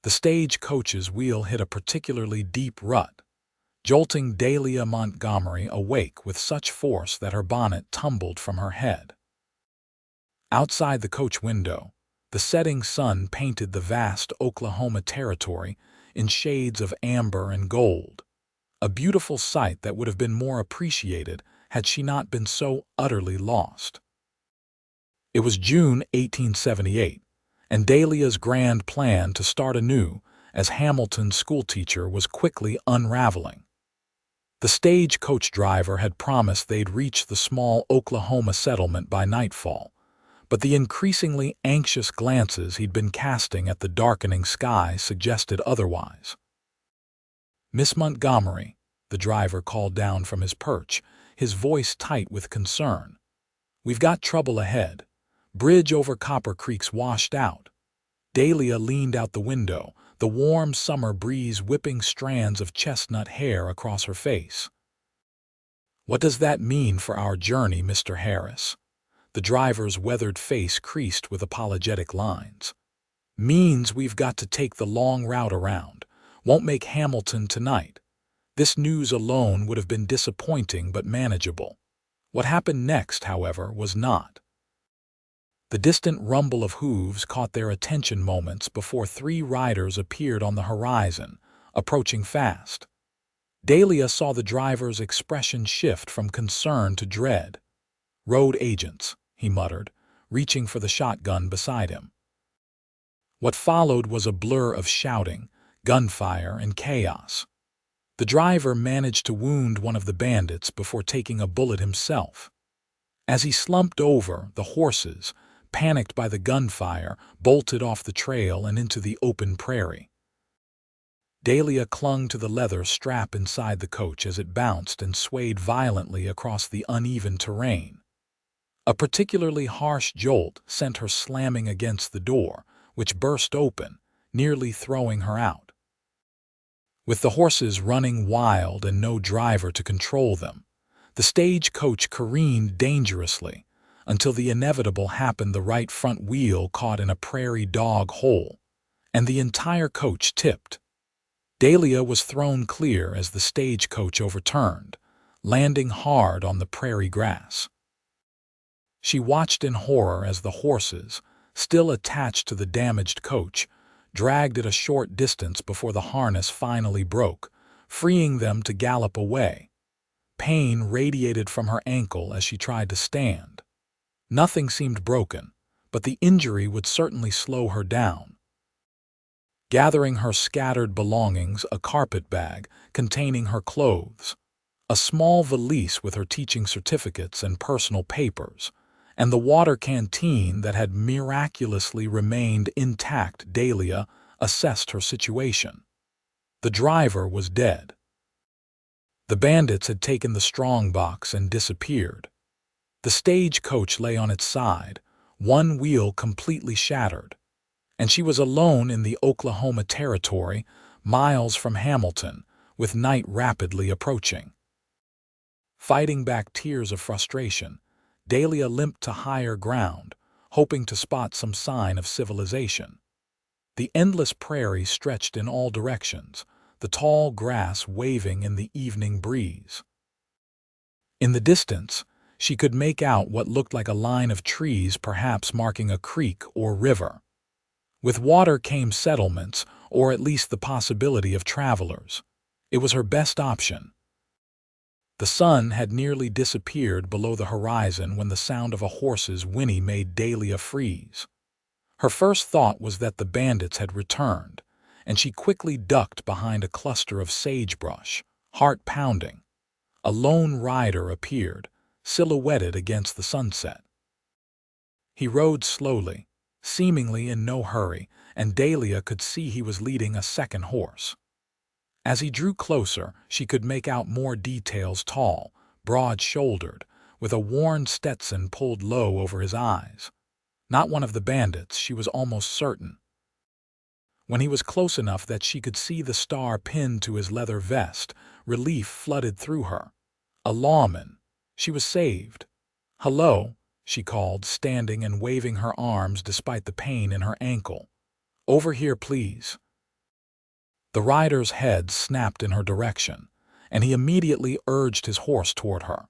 The stagecoach's wheel hit a particularly deep rut, jolting Dahlia Montgomery awake with such force that her bonnet tumbled from her head. Outside the coach window, the setting sun painted the vast Oklahoma territory in shades of amber and gold, a beautiful sight that would have been more appreciated had she not been so utterly lost. It was June 1878, and Dahlia's grand plan to start anew as Hamilton's schoolteacher was quickly unraveling. The stagecoach driver had promised they'd reach the small Oklahoma settlement by nightfall, but the increasingly anxious glances he'd been casting at the darkening sky suggested otherwise. "Miss Montgomery," the driver called down from his perch, his voice tight with concern. "We've got trouble ahead. Bridge over Copper Creek's washed out." Dahlia leaned out the window, the warm summer breeze whipping strands of chestnut hair across her face. "What does that mean for our journey, Mr. Harris?" The driver's weathered face creased with apologetic lines. "Means we've got to take the long route around. Won't make Hamilton tonight." This news alone would have been disappointing but manageable. What happened next, however, was not. The distant rumble of hooves caught their attention moments before three riders appeared on the horizon, approaching fast. Dahlia saw the driver's expression shift from concern to dread. "Road agents," he muttered, reaching for the shotgun beside him. What followed was a blur of shouting, gunfire, and chaos. The driver managed to wound one of the bandits before taking a bullet himself. As he slumped over, the horses, panicked by the gunfire, bolted off the trail and into the open prairie. Dahlia clung to the leather strap inside the coach as it bounced and swayed violently across the uneven terrain. A particularly harsh jolt sent her slamming against the door, which burst open, nearly throwing her out. With the horses running wild and no driver to control them, the stagecoach careened dangerously until the inevitable happened. The right front wheel caught in a prairie dog hole, and the entire coach tipped. Dahlia was thrown clear as the stagecoach overturned, landing hard on the prairie grass. She watched in horror as the horses, still attached to the damaged coach, dragged it a short distance before the harness finally broke, freeing them to gallop away. Pain radiated from her ankle as she tried to stand. Nothing seemed broken, but the injury would certainly slow her down. Gathering her scattered belongings, a carpet bag containing her clothes, a small valise with her teaching certificates and personal papers, and the water canteen that had miraculously remained intact, Dahlia assessed her situation. The driver was dead. The bandits had taken the strongbox and disappeared. The stagecoach lay on its side, one wheel completely shattered, and she was alone in the Oklahoma territory, miles from Hamilton, with night rapidly approaching. Fighting back tears of frustration, Dahlia limped to higher ground, hoping to spot some sign of civilization. The endless prairie stretched in all directions, the tall grass waving in the evening breeze. In the distance, she could make out what looked like a line of trees, perhaps marking a creek or river. With water came settlements, or at least the possibility of travelers. It was her best option. The sun had nearly disappeared below the horizon when the sound of a horse's whinny made Dahlia freeze. Her first thought was that the bandits had returned, and she quickly ducked behind a cluster of sagebrush, heart pounding. A lone rider appeared, silhouetted against the sunset. He rode slowly, seemingly in no hurry, and Dahlia could see he was leading a second horse. As he drew closer, she could make out more details: tall, broad-shouldered, with a worn Stetson pulled low over his eyes. Not one of the bandits, she was almost certain. When he was close enough that she could see the star pinned to his leather vest, relief flooded through her. A lawman. She was saved. "Hello," she called, standing and waving her arms despite the pain in her ankle. "Over here, please." The rider's head snapped in her direction, and he immediately urged his horse toward her.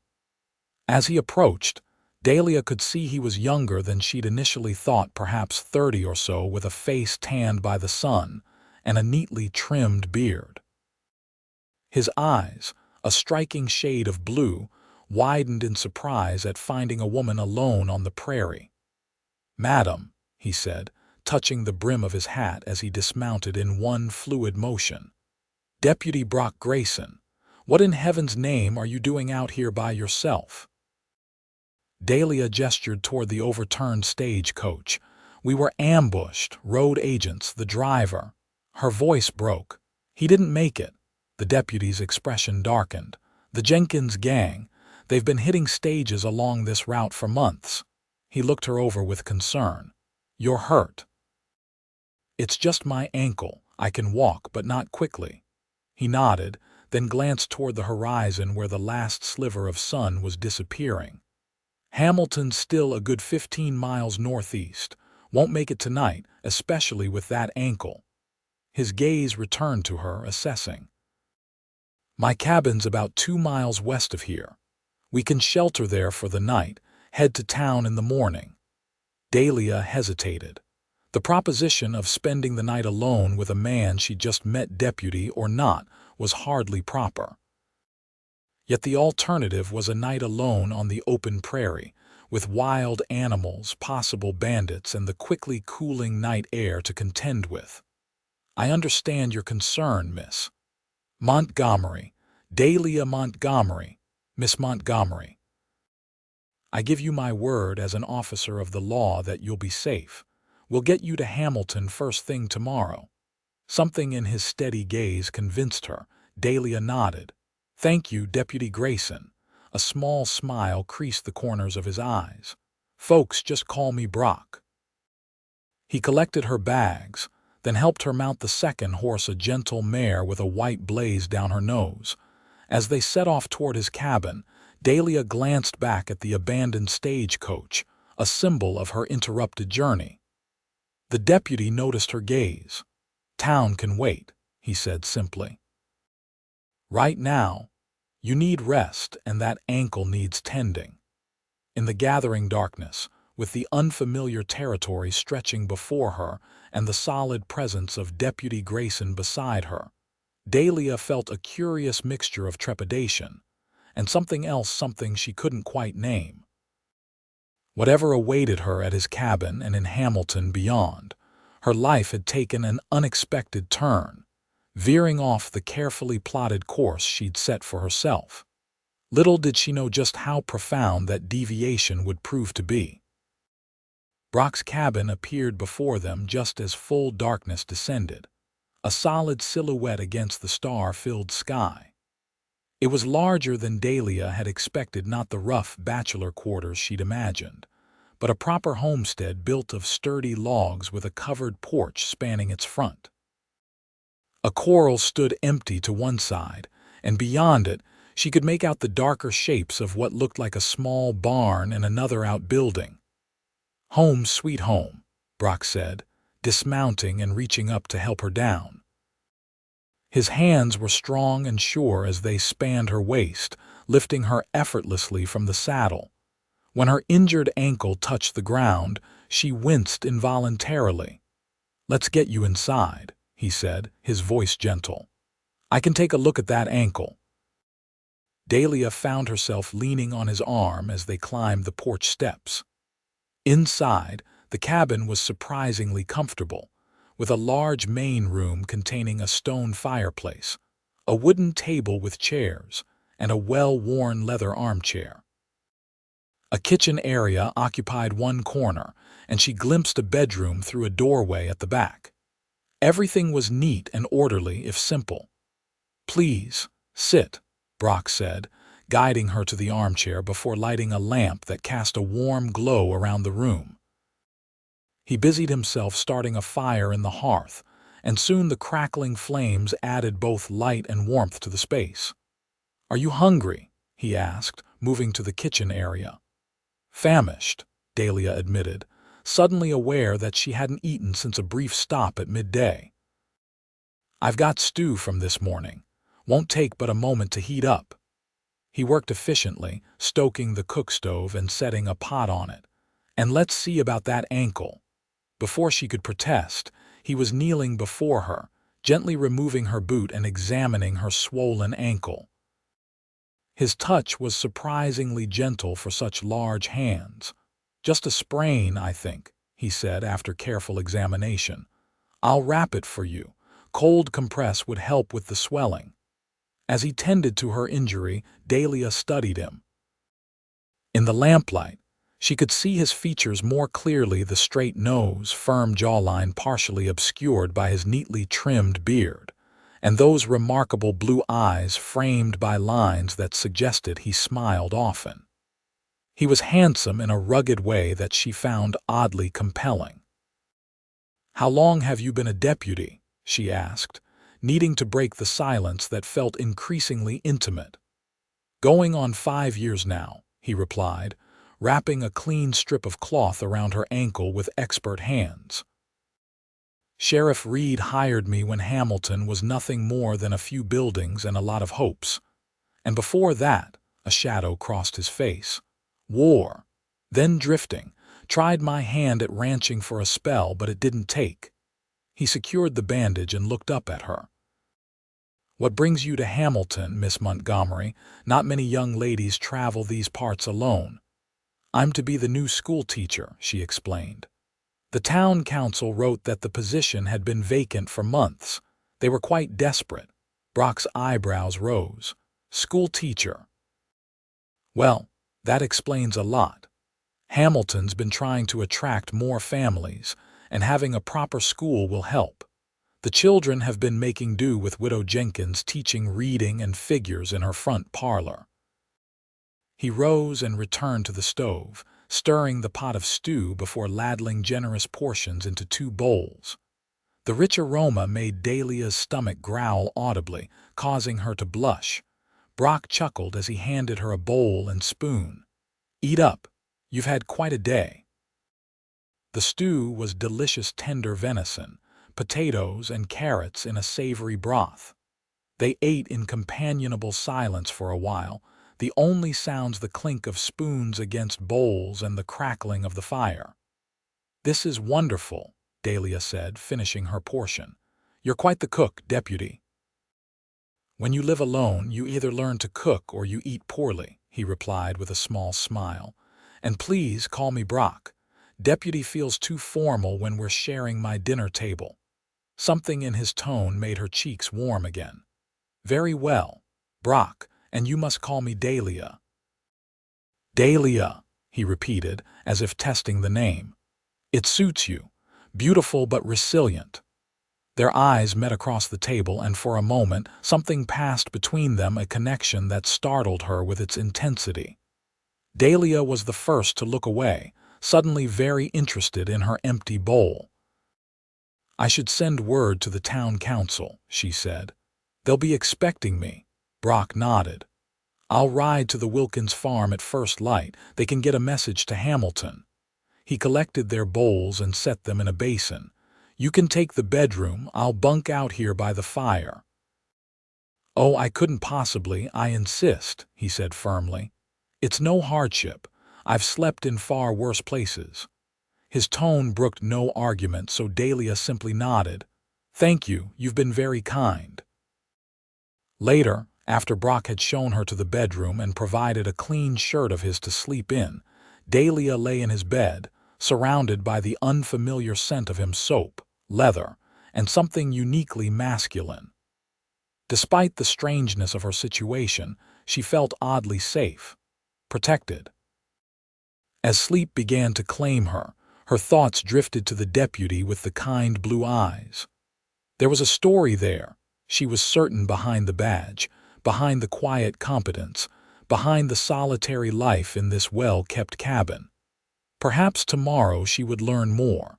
As he approached, Dahlia could see he was younger than she'd initially thought, perhaps 30 or so, with a face tanned by the sun and a neatly trimmed beard. His eyes, a striking shade of blue, widened in surprise at finding a woman alone on the prairie. "Madam," he said, touching the brim of his hat as he dismounted in one fluid motion. "Deputy Brock Grayson, what in heaven's name are you doing out here by yourself?" Dahlia gestured toward the overturned stagecoach. "We were ambushed, road agents, the driver." Her voice broke. "He didn't make it." The deputy's expression darkened. "The Jenkins gang, they've been hitting stages along this route for months." He looked her over with concern. "You're hurt." "It's just my ankle. I can walk, but not quickly." He nodded, then glanced toward the horizon where the last sliver of sun was disappearing. "Hamilton's still a good 15 miles northeast. Won't make it tonight, especially with that ankle." His gaze returned to her, assessing. "My cabin's about 2 miles west of here. We can shelter there for the night, head to town in the morning." Dahlia hesitated. The proposition of spending the night alone with a man she'd just met, deputy or not, was hardly proper. Yet the alternative was a night alone on the open prairie, with wild animals, possible bandits, and the quickly cooling night air to contend with. "I understand your concern, Miss Montgomery. Dahlia Montgomery. Miss Montgomery. I give you my word as an officer of the law that you'll be safe. We'll get you to Hamilton first thing tomorrow." Something in his steady gaze convinced her. Dahlia nodded. "Thank you, Deputy Grayson." A small smile creased the corners of his eyes. "Folks just call me Brock." He collected her bags, then helped her mount the second horse, a gentle mare with a white blaze down her nose. As they set off toward his cabin, Dahlia glanced back at the abandoned stagecoach, a symbol of her interrupted journey. The deputy noticed her gaze. "Town can wait," he said simply. "Right now, you need rest, and that ankle needs tending." In the gathering darkness, with the unfamiliar territory stretching before her and the solid presence of Deputy Grayson beside her, Dahlia felt a curious mixture of trepidation and something else, something she couldn't quite name. Whatever awaited her at his cabin and in Hamilton beyond, her life had taken an unexpected turn, veering off the carefully plotted course she'd set for herself. Little did she know just how profound that deviation would prove to be. Brock's cabin appeared before them just as full darkness descended, a solid silhouette against the star-filled sky. It was larger than Dahlia had expected, not the rough bachelor quarters she'd imagined, but a proper homestead built of sturdy logs with a covered porch spanning its front. A corral stood empty to one side, and beyond it she could make out the darker shapes of what looked like a small barn and another outbuilding. "Home sweet home," Brock said, dismounting and reaching up to help her down. His hands were strong and sure as they spanned her waist, lifting her effortlessly from the saddle. When her injured ankle touched the ground, she winced involuntarily. "Let's get you inside," he said, his voice gentle. "I can take a look at that ankle." Dahlia found herself leaning on his arm as they climbed the porch steps. Inside, the cabin was surprisingly comfortable, with a large main room containing a stone fireplace, a wooden table with chairs, and a well-worn leather armchair. A kitchen area occupied one corner, and she glimpsed a bedroom through a doorway at the back. Everything was neat and orderly, if simple. "Please, sit," Brock said, guiding her to the armchair before lighting a lamp that cast a warm glow around the room. He busied himself starting a fire in the hearth, and soon the crackling flames added both light and warmth to the space. "Are you hungry?" he asked, moving to the kitchen area. "Famished," Dahlia admitted, suddenly aware that she hadn't eaten since a brief stop at midday. "I've got stew from this morning. Won't take but a moment to heat up." He worked efficiently, stoking the cook stove and setting a pot on it. "And let's see about that ankle." Before she could protest, he was kneeling before her, gently removing her boot and examining her swollen ankle. His touch was surprisingly gentle for such large hands. "Just a sprain, I think," he said after careful examination. "I'll wrap it for you. Cold compress would help with the swelling." As he tended to her injury, Dahlia studied him. In the lamplight, she could see his features more clearly, the straight nose, firm jawline partially obscured by his neatly trimmed beard, and those remarkable blue eyes framed by lines that suggested he smiled often. He was handsome in a rugged way that she found oddly compelling. "How long have you been a deputy?" she asked, needing to break the silence that felt increasingly intimate. "Going on 5 years now," he replied, wrapping a clean strip of cloth around her ankle with expert hands. "Sheriff Reed hired me when Hamilton was nothing more than a few buildings and a lot of hopes. And before that," a shadow crossed his face, "war. Then drifting. Tried my hand at ranching for a spell, but it didn't take." He secured the bandage and looked up at her. "What brings you to Hamilton, Miss Montgomery? Not many young ladies travel these parts alone." "I'm to be the new schoolteacher," she explained. "The town council wrote that the position had been vacant for months. They were quite desperate." Brock's eyebrows rose. "Schoolteacher. Well, that explains a lot. Hamilton's been trying to attract more families, and having a proper school will help. The children have been making do with Widow Jenkins teaching reading and figures in her front parlor." He rose and returned to the stove, stirring the pot of stew before ladling generous portions into 2 bowls. The rich aroma made Dahlia's stomach growl audibly, causing her to blush. Brock chuckled as he handed her a bowl and spoon. "Eat up. You've had quite a day." The stew was delicious tender venison, potatoes and carrots in a savory broth. They ate in companionable silence for a while, the only sounds the clink of spoons against bowls and the crackling of the fire. "This is wonderful," Dahlia said, finishing her portion. "You're quite the cook, deputy." "When you live alone, you either learn to cook or you eat poorly," he replied with a small smile. "And please call me Brock. Deputy feels too formal when we're sharing my dinner table." Something in his tone made her cheeks warm again. "Very well, Brock, and you must call me Dahlia." "Dahlia," he repeated, as if testing the name. "It suits you. Beautiful but resilient." Their eyes met across the table, and for a moment something passed between them, a connection that startled her with its intensity. Dahlia was the first to look away, suddenly very interested in her empty bowl. "I should send word to the town council," she said. "They'll be expecting me." Brock nodded. "I'll ride to the Wilkins farm at first light. They can get a message to Hamilton." He collected their bowls and set them in a basin. "You can take the bedroom. I'll bunk out here by the fire." "Oh, I couldn't possibly. I insist," he said firmly. "It's no hardship. I've slept in far worse places." His tone brooked no argument, so Dahlia simply nodded. "Thank you. You've been very kind." Later, after Brock had shown her to the bedroom and provided a clean shirt of his to sleep in, Dahlia lay in his bed, surrounded by the unfamiliar scent of his soap, leather, and something uniquely masculine. Despite the strangeness of her situation, she felt oddly safe, protected. As sleep began to claim her, her thoughts drifted to the deputy with the kind blue eyes. There was a story there, she was certain, behind the badge, behind the quiet competence, behind the solitary life in this well-kept cabin. Perhaps tomorrow she would learn more.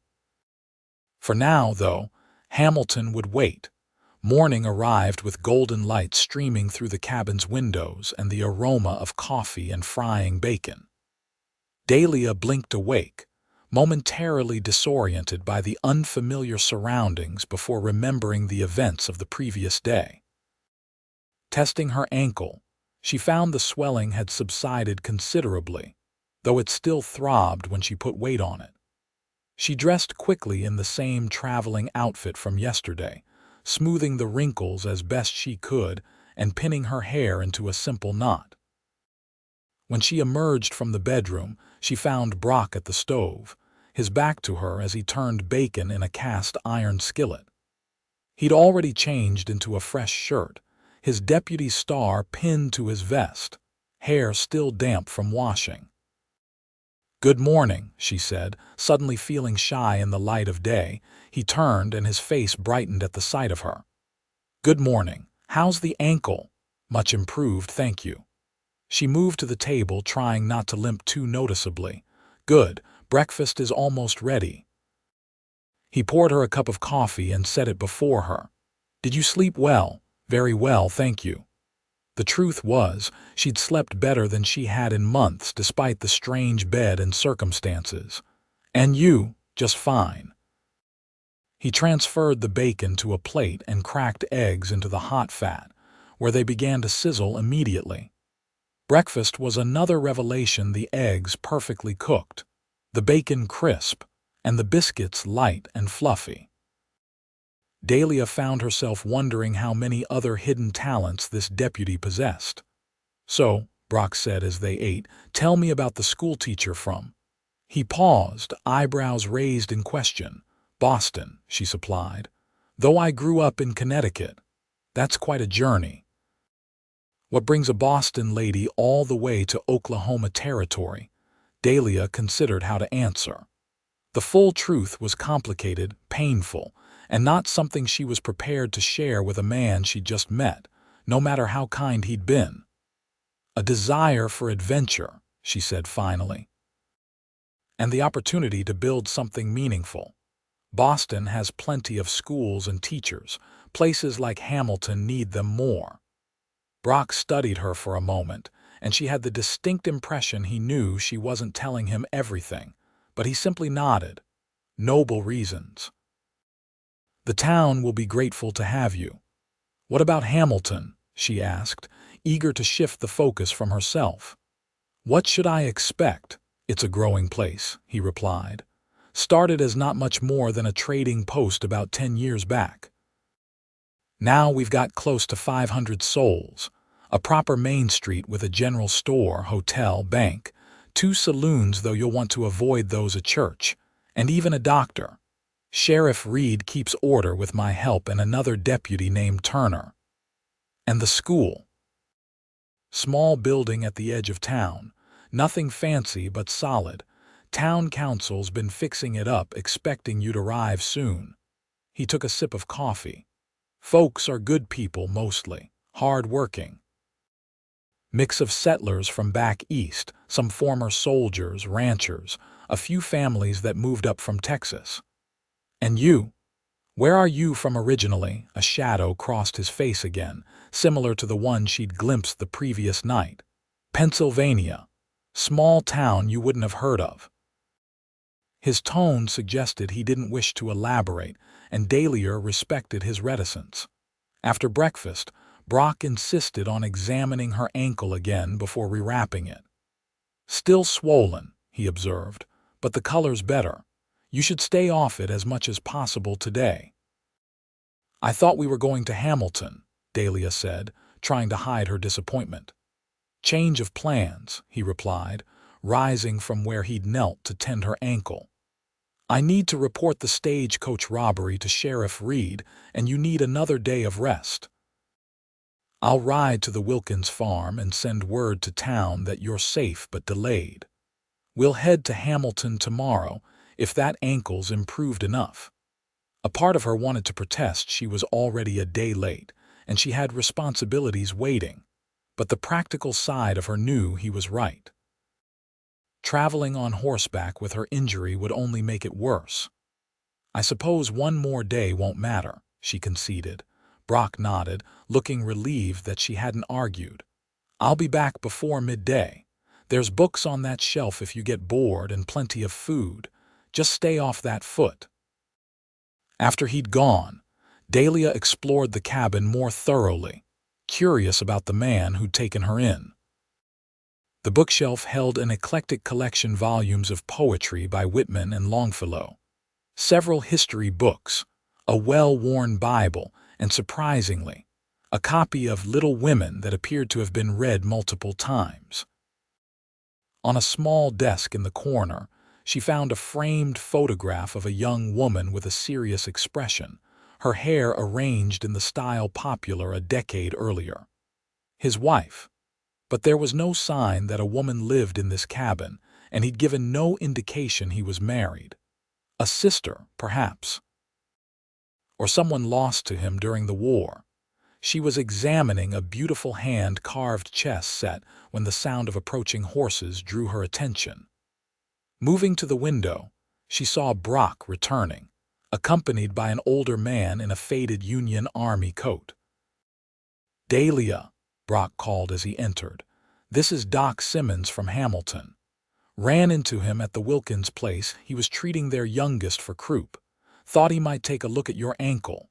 For now, though, Hamilton would wait. Morning arrived with golden light streaming through the cabin's windows and the aroma of coffee and frying bacon. Dahlia blinked awake, momentarily disoriented by the unfamiliar surroundings before remembering the events of the previous day. Testing her ankle, she found the swelling had subsided considerably, though it still throbbed when she put weight on it. She dressed quickly in the same traveling outfit from yesterday, smoothing the wrinkles as best she could and pinning her hair into a simple knot. When she emerged from the bedroom, she found Brock at the stove, his back to her as he turned bacon in a cast-iron skillet. He'd already changed into a fresh shirt, his deputy star pinned to his vest, hair still damp from washing. "Good morning," she said, suddenly feeling shy in the light of day. He turned and his face brightened at the sight of her. "Good morning. How's the ankle?" "Much improved, thank you." She moved to the table, trying not to limp too noticeably. "Good. Breakfast is almost ready." He poured her a cup of coffee and set it before her. "Did you sleep well?" "Very well, thank you." The truth was, she'd slept better than she had in months despite the strange bed and circumstances. "And you?" "Just fine." He transferred the bacon to a plate and cracked eggs into the hot fat, where they began to sizzle immediately. Breakfast was another revelation, the eggs perfectly cooked, the bacon crisp, and the biscuits light and fluffy. Dahlia found herself wondering how many other hidden talents this deputy possessed. "So," Brock said as they ate, "tell me about the schoolteacher from—" He paused, eyebrows raised in question. "Boston," she supplied. "Though I grew up in Connecticut. That's quite a journey." What brings a Boston lady all the way to Oklahoma territory? Dahlia considered how to answer. The full truth was complicated, painful, and not something she was prepared to share with a man she'd just met, no matter how kind he'd been. "A desire for adventure," she said finally. "And the opportunity to build something meaningful. Boston has plenty of schools and teachers. Places like Hamilton need them more." Brock studied her for a moment, and she had the distinct impression he knew she wasn't telling him everything, but he simply nodded. "Noble reasons." "The town will be grateful to have you." "What about Hamilton?" she asked, eager to shift the focus from herself. "What should I expect? It's a growing place," he replied. "Started as not much more than a trading post about 10 years back. Now we've got close to 500 souls, a proper main street with a general store, hotel, bank, 2 saloons, though you'll want to avoid those, a church, and even a doctor. Sheriff Reed keeps order with my help and another deputy named Turner. And the school. Small building at the edge of town, nothing fancy but solid. Town council's been fixing it up, expecting you to arrive soon." He took a sip of coffee. "Folks are good people mostly, hard-working. Mix of settlers from back east, some former soldiers, ranchers, a few families that moved up from Texas." "And you? Where are you from originally?" A shadow crossed his face again, similar to the one she'd glimpsed the previous night. "Pennsylvania. Small town you wouldn't have heard of." His tone suggested he didn't wish to elaborate, and Dahlia respected his reticence. After breakfast, Brock insisted on examining her ankle again before rewrapping it. "Still swollen," he observed, "but the color's better. You should stay off it as much as possible today." "I thought we were going to Hamilton," Dahlia said, trying to hide her disappointment. "Change of plans," he replied, rising from where he'd knelt to tend her ankle. "I need to report the Stagecoach robbery to Sheriff Reed, and you need another day of rest. I'll ride to the Wilkins farm and send word to town that you're safe but delayed. We'll head to Hamilton tomorrow, if that ankle's improved enough." A part of her wanted to protest she was already a day late, and she had responsibilities waiting, but the practical side of her knew he was right. Traveling on horseback with her injury would only make it worse. "I suppose one more day won't matter," she conceded. Brock nodded, looking relieved that she hadn't argued. "I'll be back before midday. There's books on that shelf if you get bored and plenty of food. Just stay off that foot." After he'd gone, Dahlia explored the cabin more thoroughly, curious about the man who'd taken her in. The bookshelf held an eclectic collection volumes of poetry by Whitman and Longfellow, several history books, a well-worn Bible, and surprisingly, a copy of Little Women that appeared to have been read multiple times. On a small desk in the corner, she found a framed photograph of a young woman with a serious expression, her hair arranged in the style popular a decade earlier. His wife. But there was no sign that a woman lived in this cabin, and he'd given no indication he was married. A sister, perhaps. Or someone lost to him during the war. She was examining a beautiful hand-carved chess set when the sound of approaching horses drew her attention. Moving to the window, she saw Brock returning, accompanied by an older man in a faded Union Army coat. "Dahlia," Brock called as he entered. "This is Doc Simmons from Hamilton. Ran into him at the Wilkins place. He was treating their youngest for croup. Thought he might take a look at your ankle."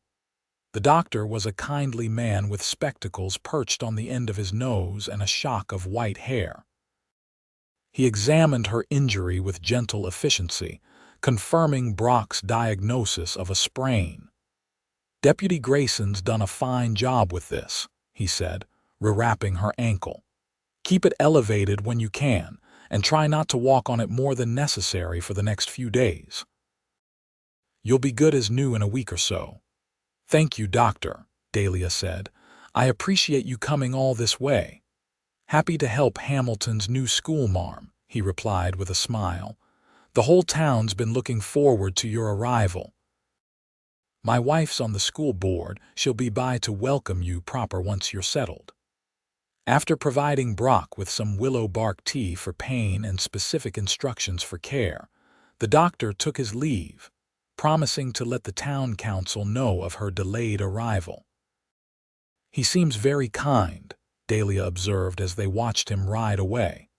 The doctor was a kindly man with spectacles perched on the end of his nose and a shock of white hair. He examined her injury with gentle efficiency, confirming Brock's diagnosis of a sprain. "Deputy Grayson's done a fine job with this," he said, rewrapping her ankle. "Keep it elevated when you can, and try not to walk on it more than necessary for the next few days. You'll be good as new in a week or so." "Thank you, Doctor," Dahlia said. "I appreciate you coming all this way." "Happy to help Hamilton's new schoolmarm," he replied with a smile. "The whole town's been looking forward to your arrival. My wife's on the school board. She'll be by to welcome you proper once you're settled." After providing Brock with some willow bark tea for pain and specific instructions for care, the doctor took his leave, promising to let the town council know of her delayed arrival. "He seems very kind," Dahlia observed as they watched him ride away.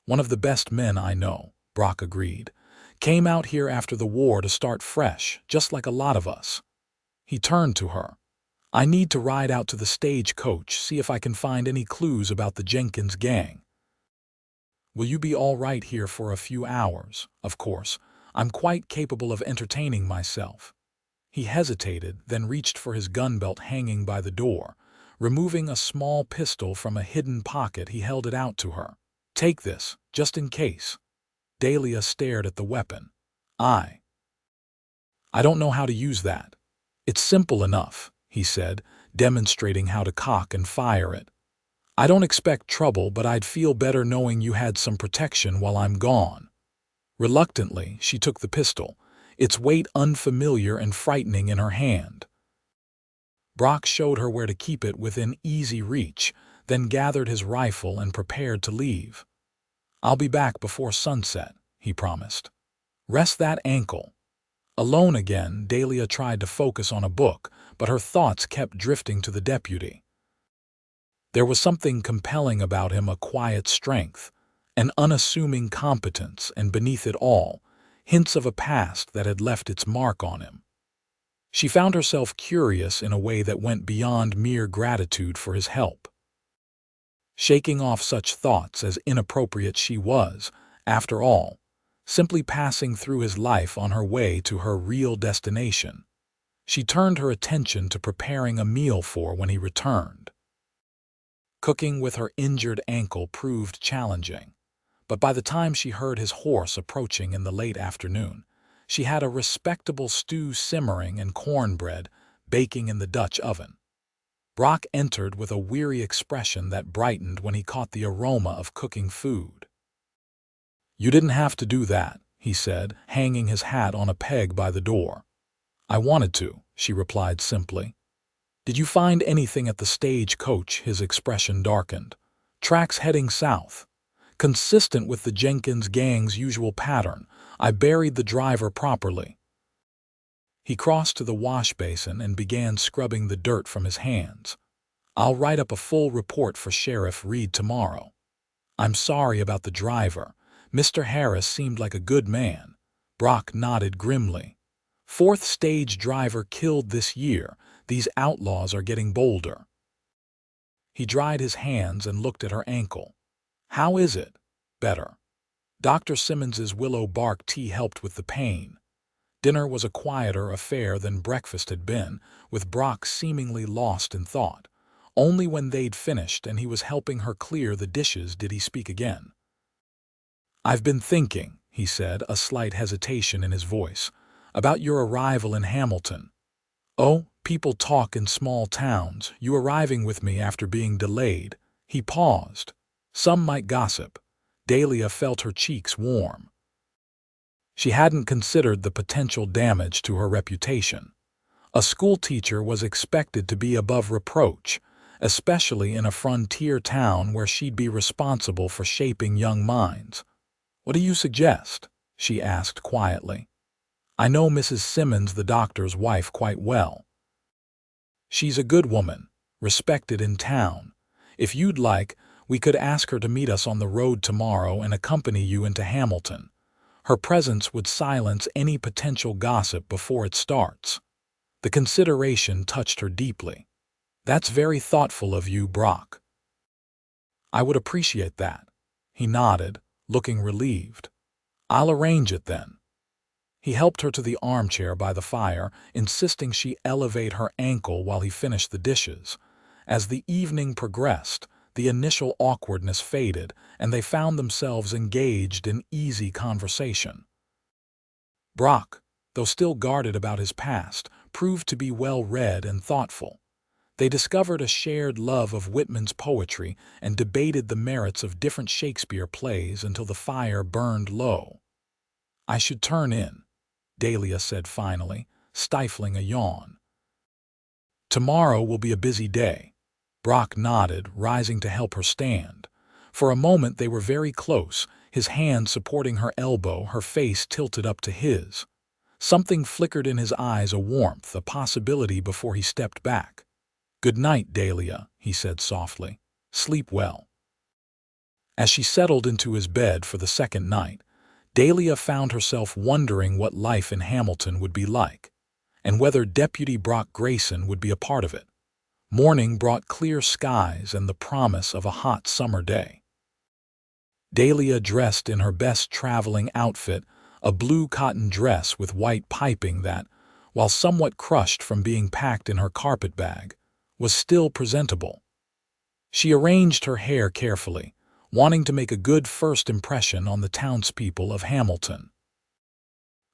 "One of the best men I know," Brock agreed. "Came out here after the war to start fresh, just like a lot of us." He turned to her. "I need to ride out to the Stagecoach, see if I can find any clues about the Jenkins gang. Will you be all right here for a few hours? Of course, I'm quite capable of entertaining myself." He hesitated, then reached for his gun belt hanging by the door. Removing a small pistol from a hidden pocket, he held it out to her. "Take this, just in case." Dahlia stared at the weapon. I don't know how to use that." "It's simple enough," he said, demonstrating how to cock and fire it. "I don't expect trouble, but I'd feel better knowing you had some protection while I'm gone." Reluctantly, she took the pistol, its weight unfamiliar and frightening in her hand. Brock showed her where to keep it within easy reach, then gathered his rifle and prepared to leave. "I'll be back before sunset," he promised. "Rest that ankle." Alone again, Dahlia tried to focus on a book, but her thoughts kept drifting to the deputy. There was something compelling about him, a quiet strength, an unassuming competence, and beneath it all, hints of a past that had left its mark on him. She found herself curious in a way that went beyond mere gratitude for his help. Shaking off such thoughts as inappropriate, she was, after all, simply passing through his life on her way to her real destination. She turned her attention to preparing a meal for when he returned. Cooking with her injured ankle proved challenging, but by the time she heard his horse approaching in the late afternoon, she had a respectable stew simmering and cornbread baking in the Dutch oven. Brock entered with a weary expression that brightened when he caught the aroma of cooking food. "You didn't have to do that," he said, hanging his hat on a peg by the door. "I wanted to," she replied simply. "Did you find anything at the Stagecoach?" His expression darkened. "Tracks heading south. Consistent with the Jenkins gang's usual pattern. I buried the driver properly." He crossed to the wash basin and began scrubbing the dirt from his hands. "I'll write up a full report for Sheriff Reed tomorrow. I'm sorry about the driver. Mr. Harris seemed like a good man." Brock nodded grimly. Fourth stage driver killed this year. These outlaws are getting bolder. He dried his hands and looked at her ankle. How is it? Better. Dr. Simmons's willow bark tea helped with the pain. Dinner was a quieter affair than breakfast had been, with Brock seemingly lost in thought. Only when they'd finished and he was helping her clear the dishes did he speak again. "I've been thinking," he said, a slight hesitation in his voice, "about your arrival in Hamilton. Oh, people talk in small towns, you arriving with me after being delayed." He paused. Some might gossip. Dahlia felt her cheeks warm. She hadn't considered the potential damage to her reputation. A schoolteacher was expected to be above reproach, especially in a frontier town where she'd be responsible for shaping young minds. "What do you suggest?" she asked quietly. "I know Mrs. Simmons, the doctor's wife, quite well. She's a good woman, respected in town. If you'd like, we could ask her to meet us on the road tomorrow and accompany you into Hamilton. Her presence would silence any potential gossip before it starts." The consideration touched her deeply. "That's very thoughtful of you, Brock." "I would appreciate that." He nodded, looking relieved. "I'll arrange it then." He helped her to the armchair by the fire, insisting she elevate her ankle while he finished the dishes. As the evening progressed, the initial awkwardness faded, and they found themselves engaged in easy conversation. Brock, though still guarded about his past, proved to be well-read and thoughtful. They discovered a shared love of Whitman's poetry and debated the merits of different Shakespeare plays until the fire burned low. "I should turn in," Dahlia said finally, stifling a yawn. "Tomorrow will be a busy day." Brock nodded, rising to help her stand. For a moment they were very close, his hand supporting her elbow, her face tilted up to his. Something flickered in his eyes, a warmth, a possibility before he stepped back. "Good night, Dahlia," he said softly. "Sleep well." As she settled into his bed for the second night, Dahlia found herself wondering what life in Hamilton would be like, and whether Deputy Brock Grayson would be a part of it. Morning brought clear skies and the promise of a hot summer day. Dahlia dressed in her best traveling outfit, a blue cotton dress with white piping that, while somewhat crushed from being packed in her carpet bag, was still presentable. She arranged her hair carefully, wanting to make a good first impression on the townspeople of Hamilton.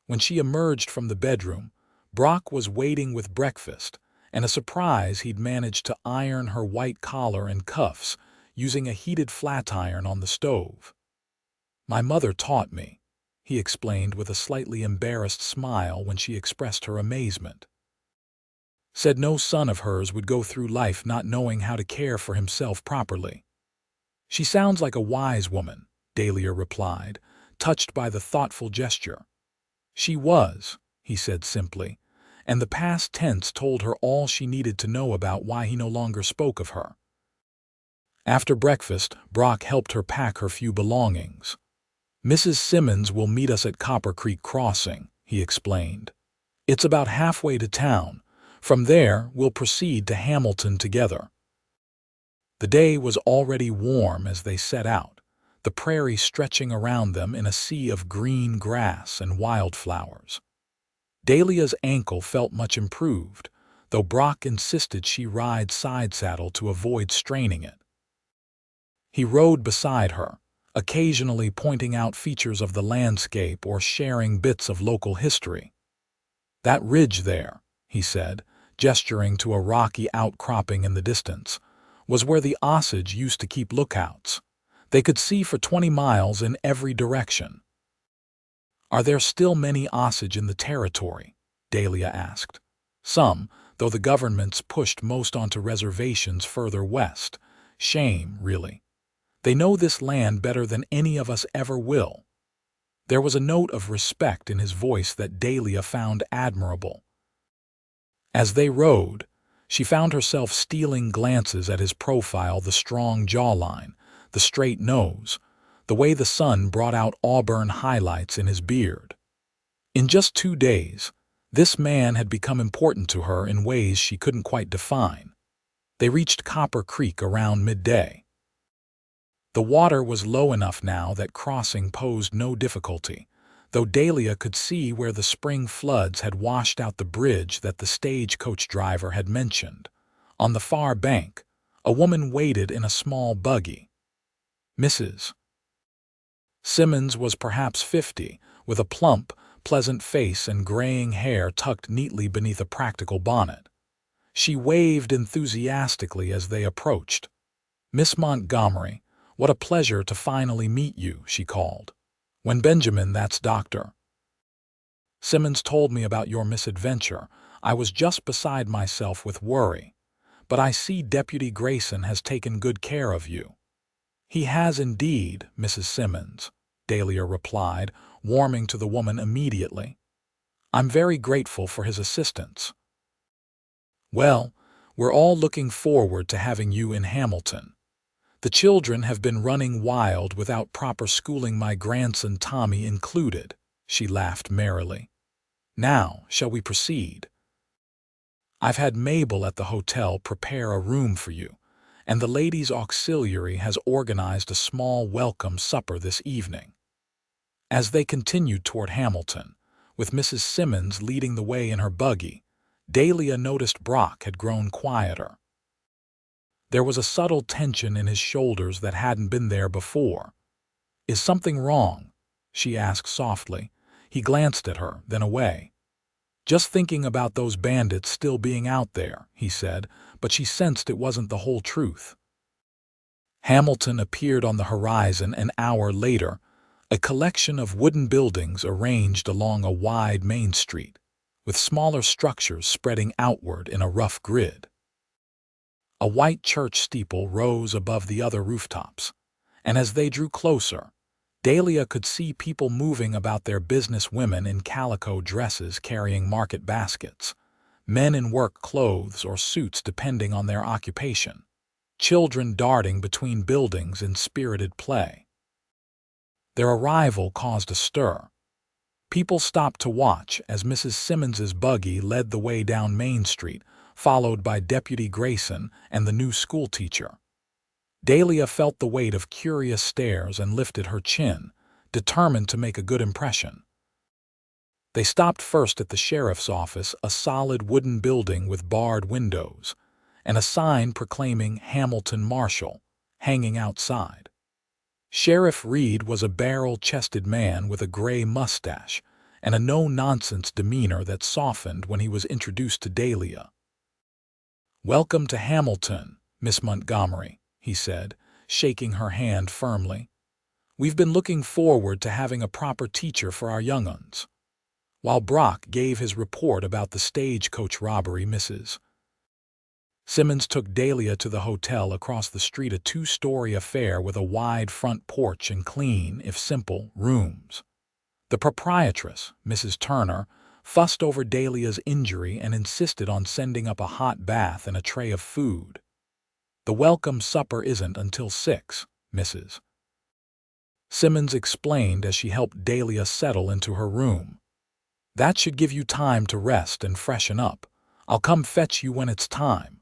When she emerged from the bedroom, Brock was waiting with breakfast, and a surprise he'd managed to iron her white collar and cuffs using a heated flat iron on the stove. "My mother taught me," he explained with a slightly embarrassed smile when she expressed her amazement. "Said no son of hers would go through life not knowing how to care for himself properly." "She sounds like a wise woman," Dahlia replied, touched by the thoughtful gesture. "She was," he said simply, and the past tense told her all she needed to know about why he no longer spoke of her. After breakfast, Brock helped her pack her few belongings. "Mrs. Simmons will meet us at Copper Creek Crossing," he explained. "It's about halfway to town. From there, we'll proceed to Hamilton together." The day was already warm as they set out, the prairie stretching around them in a sea of green grass and wildflowers. Dahlia's ankle felt much improved, though Brock insisted she ride side saddle to avoid straining it. He rode beside her, occasionally pointing out features of the landscape or sharing bits of local history. "That ridge there," he said, gesturing to a rocky outcropping in the distance, was where the Osage used to keep lookouts. They could see for 20 miles in every direction. "Are there still many Osage in the territory?" Dahlia asked. "Some, though the government's pushed most onto reservations further west. Shame, really. They know this land better than any of us ever will." There was a note of respect in his voice that Dahlia found admirable. As they rode, she found herself stealing glances at his profile, the strong jawline, the straight nose, the way the sun brought out auburn highlights in his beard. In just 2 days, this man had become important to her in ways she couldn't quite define. They reached Copper Creek around midday. The water was low enough now that crossing posed no difficulty, though Dahlia could see where the spring floods had washed out the bridge that the stagecoach driver had mentioned. On the far bank, a woman waited in a small buggy. Mrs. Simmons was perhaps 50, with a plump, pleasant face and graying hair tucked neatly beneath a practical bonnet. She waved enthusiastically as they approached. "Miss Montgomery, what a pleasure to finally meet you," she called. "When Benjamin, that's Dr. Simmons, told me about your misadventure, I was just beside myself with worry. But I see Deputy Grayson has taken good care of you." "He has indeed, Mrs. Simmons," Dahlia replied, warming to the woman immediately. "I'm very grateful for his assistance." "Well, we're all looking forward to having you in Hamilton. The children have been running wild without proper schooling, my grandson Tommy included," she laughed merrily. "Now, shall we proceed? I've had Mabel at the hotel prepare a room for you, and the ladies' auxiliary has organized a small welcome supper this evening." As they continued toward Hamilton, with Mrs. Simmons leading the way in her buggy, Dahlia noticed Brock had grown quieter. There was a subtle tension in his shoulders that hadn't been there before. "Is something wrong?" she asked softly. He glanced at her, then away. "Just thinking about those bandits still being out there," he said, but she sensed it wasn't the whole truth. Hamilton appeared on the horizon an hour later, a collection of wooden buildings arranged along a wide main street, with smaller structures spreading outward in a rough grid. A white church steeple rose above the other rooftops, and as they drew closer, Dahlia could see people moving about, their business women in calico dresses carrying market baskets, men in work clothes or suits depending on their occupation, children darting between buildings in spirited play. Their arrival caused a stir. People stopped to watch as Mrs. Simmons's buggy led the way down Main Street, followed by Deputy Grayson and the new schoolteacher. Dahlia felt the weight of curious stares and lifted her chin, determined to make a good impression. They stopped first at the sheriff's office, a solid wooden building with barred windows, and a sign proclaiming Hamilton Marshal hanging outside. Sheriff Reed was a barrel-chested man with a gray mustache and a no-nonsense demeanor that softened when he was introduced to Dahlia. "Welcome to Hamilton, Miss Montgomery," he said, shaking her hand firmly. "We've been looking forward to having a proper teacher for our young uns." While Brock gave his report about the stagecoach robbery, Mrs. Simmons took Dahlia to the hotel across the street, a 2-story affair with a wide front porch and clean, if simple, rooms. The proprietress, Mrs. Turner, fussed over Dahlia's injury and insisted on sending up a hot bath and a tray of food. "The welcome supper isn't until 6, Mrs. Simmons explained as she helped Dahlia settle into her room. "That should give you time to rest and freshen up. I'll come fetch you when it's time."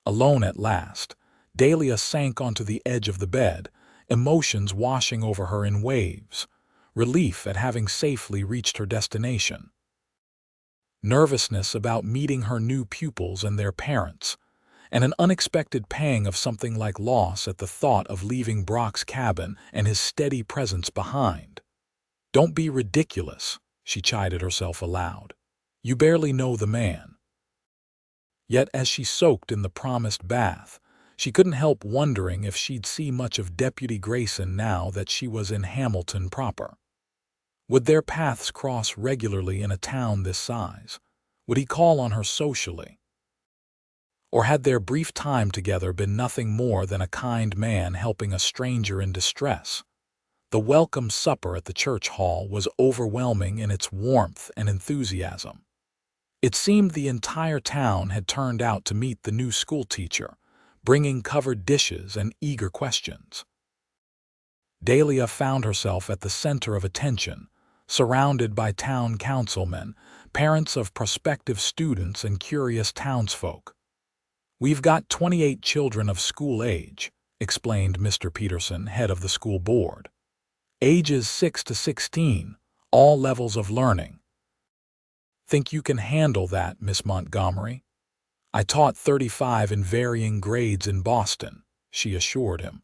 Alone at last, Dahlia sank onto the edge of the bed, emotions washing over her in waves, relief at having safely reached her destination, nervousness about meeting her new pupils and their parents, and an unexpected pang of something like loss at the thought of leaving Brock's cabin and his steady presence behind. "Don't be ridiculous," she chided herself aloud. "You barely know the man." Yet as she soaked in the promised bath, she couldn't help wondering if she'd see much of Deputy Grayson now that she was in Hamilton proper. Would their paths cross regularly in a town this size? Would he call on her socially? Or had their brief time together been nothing more than a kind man helping a stranger in distress? The welcome supper at the church hall was overwhelming in its warmth and enthusiasm. It seemed the entire town had turned out to meet the new schoolteacher, bringing covered dishes and eager questions. Dahlia found herself at the center of attention, surrounded by town councilmen, parents of prospective students, and curious townsfolk. "We've got 28 children of school age," explained Mr. Peterson, head of the school board. "Ages 6 to 16, all levels of learning." "Think you can handle that, Miss Montgomery?" "I taught 35 in varying grades in Boston," she assured him.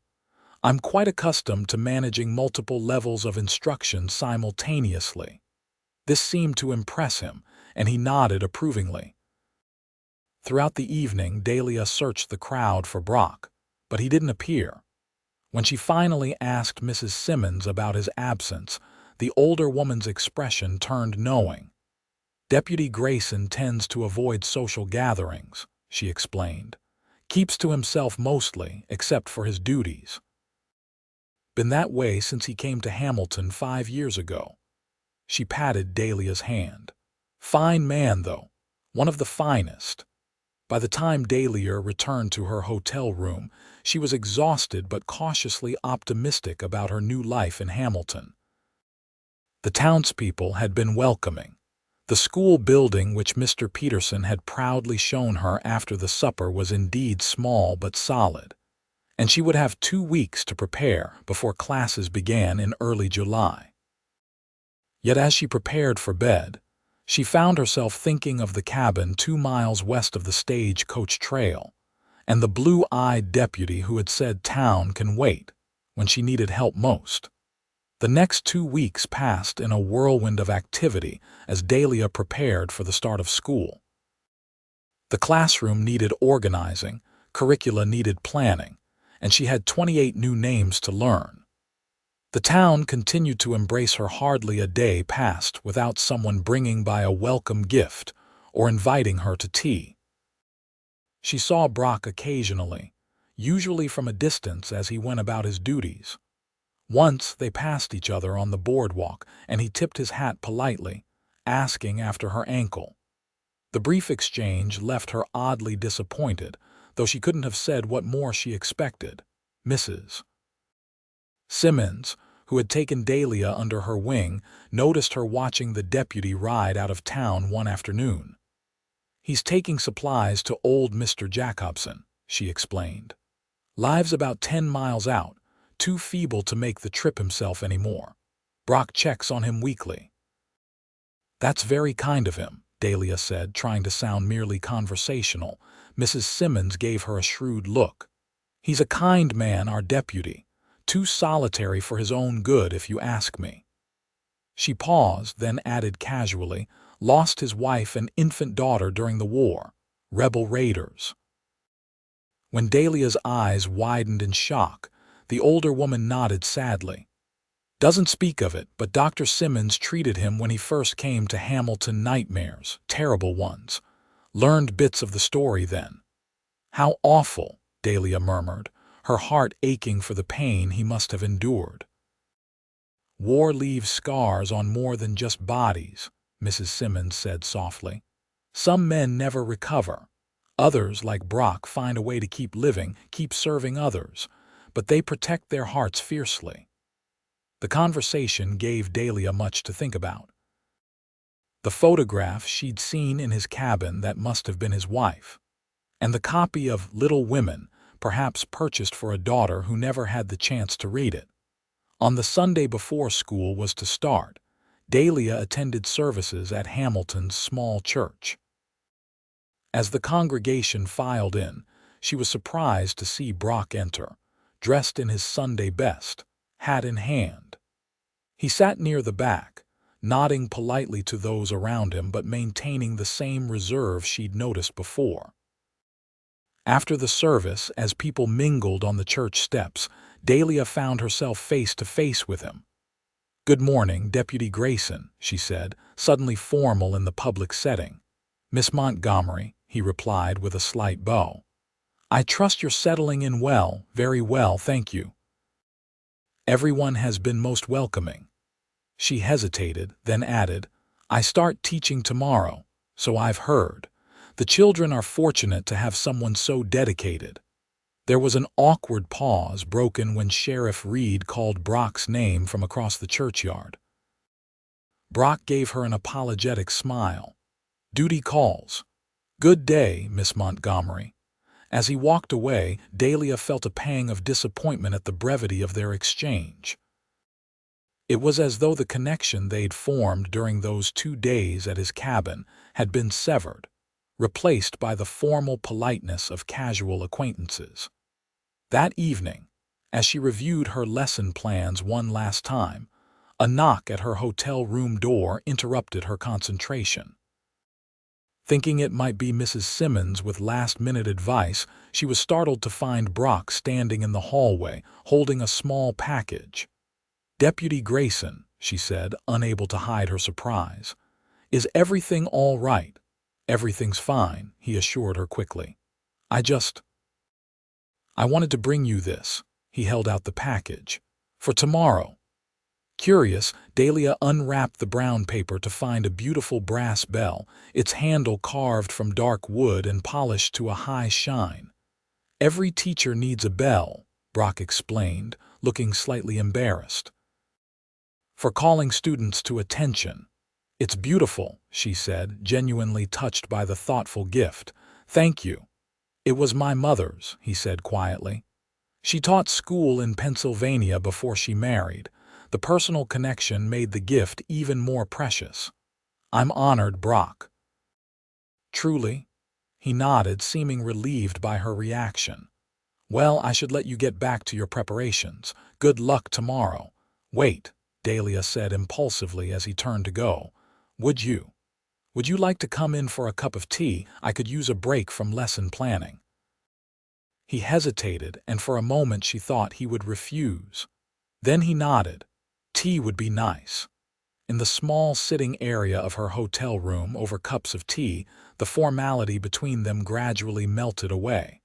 "I'm quite accustomed to managing multiple levels of instruction simultaneously." This seemed to impress him, and he nodded approvingly. Throughout the evening, Dahlia searched the crowd for Brock, but he didn't appear. When she finally asked Mrs. Simmons about his absence, the older woman's expression turned knowing. "Deputy Grayson tends to avoid social gatherings," she explained. "Keeps to himself mostly, except for his duties. Been that way since he came to Hamilton 5 years ago." She patted Dahlia's hand. "Fine man, though. One of the finest." By the time Dahlia returned to her hotel room, she was exhausted but cautiously optimistic about her new life in Hamilton. The townspeople had been welcoming. The school building which Mr. Peterson had proudly shown her after the supper was indeed small but solid, and she would have 2 weeks to prepare before classes began in early July. Yet as she prepared for bed, she found herself thinking of the cabin 2 miles west of the Stagecoach trail, and the blue-eyed deputy who had said town can wait when she needed help most. The next 2 weeks passed in a whirlwind of activity as Dahlia prepared for the start of school. The classroom needed organizing, curricula needed planning, and she had 28 new names to learn. The town continued to embrace her. Hardly a day passed without someone bringing by a welcome gift or inviting her to tea. She saw Brock occasionally, usually from a distance as he went about his duties. Once they passed each other on the boardwalk, and he tipped his hat politely, asking after her ankle. The brief exchange left her oddly disappointed, though she couldn't have said what more she expected. Mrs. Simmons, who had taken Dahlia under her wing, noticed her watching the deputy ride out of town one afternoon. "He's taking supplies to old Mr. Jacobson," she explained. "Lives about 10 miles out, too feeble to make the trip himself anymore. Brock checks on him weekly." "That's very kind of him," Dahlia said, trying to sound merely conversational. Mrs. Simmons gave her a shrewd look. "He's a kind man, our deputy. Too solitary for his own good, if you ask me." She paused, then added casually, "Lost his wife and infant daughter during the war. Rebel raiders." When Dahlia's eyes widened in shock, the older woman nodded sadly. "Doesn't speak of it, but Dr. Simmons treated him when he first came to Hamilton. Nightmares, terrible ones. Learned bits of the story then." "How awful," Dahlia murmured, her heart aching for the pain he must have endured. "War leaves scars on more than just bodies," Mrs. Simmons said softly. "Some men never recover. Others, like Brock, find a way to keep living, keep serving others, but they protect their hearts fiercely." The conversation gave Dahlia much to think about. The photograph she'd seen in his cabin that must have been his wife, and the copy of Little Women, perhaps purchased for a daughter who never had the chance to read it. On the Sunday before school was to start, Dahlia attended services at Hamilton's small church. As the congregation filed in, she was surprised to see Brock enter, dressed in his Sunday best, hat in hand. He sat near the back, nodding politely to those around him but maintaining the same reserve she'd noticed before. After the service, as people mingled on the church steps, Dahlia found herself face to face with him. "Good morning, Deputy Grayson," she said, suddenly formal in the public setting. "Miss Montgomery," he replied with a slight bow. "I trust you're settling in well." "Very well, thank you. Everyone has been most welcoming." She hesitated, then added, "I start teaching tomorrow, so I've heard. The children are fortunate to have someone so dedicated." There was an awkward pause, broken when Sheriff Reed called Brock's name from across the churchyard. Brock gave her an apologetic smile. "Duty calls." "Good day, Miss Montgomery." As he walked away, Dahlia felt a pang of disappointment at the brevity of their exchange. It was as though the connection they'd formed during those 2 days at his cabin had been severed, replaced by the formal politeness of casual acquaintances. That evening, as she reviewed her lesson plans one last time, a knock at her hotel room door interrupted her concentration. Thinking it might be Mrs. Simmons with last-minute advice, she was startled to find Brock standing in the hallway, holding a small package. "Deputy Grayson," she said, unable to hide her surprise. "Is everything all right?" "Everything's fine," he assured her quickly. I wanted to bring you this." He held out the package. "For tomorrow." Curious, Dahlia unwrapped the brown paper to find a beautiful brass bell, its handle carved from dark wood and polished to a high shine. "Every teacher needs a bell," Brock explained, looking slightly embarrassed. "For calling students to attention." "It's beautiful," she said, genuinely touched by the thoughtful gift. "Thank you." "It was my mother's," he said quietly. "She taught school in Pennsylvania before she married." The personal connection made the gift even more precious. "I'm honored, Brock." "Truly?" He nodded, seeming relieved by her reaction. "Well, I should let you get back to your preparations. Good luck tomorrow." "Wait," Dahlia said impulsively as he turned to go. Would you like to come in for a cup of tea? I could use a break from lesson planning." He hesitated, and for a moment she thought he would refuse. Then he nodded. Tea would be nice. In the small sitting area of her hotel room over cups of tea, the formality between them gradually melted away.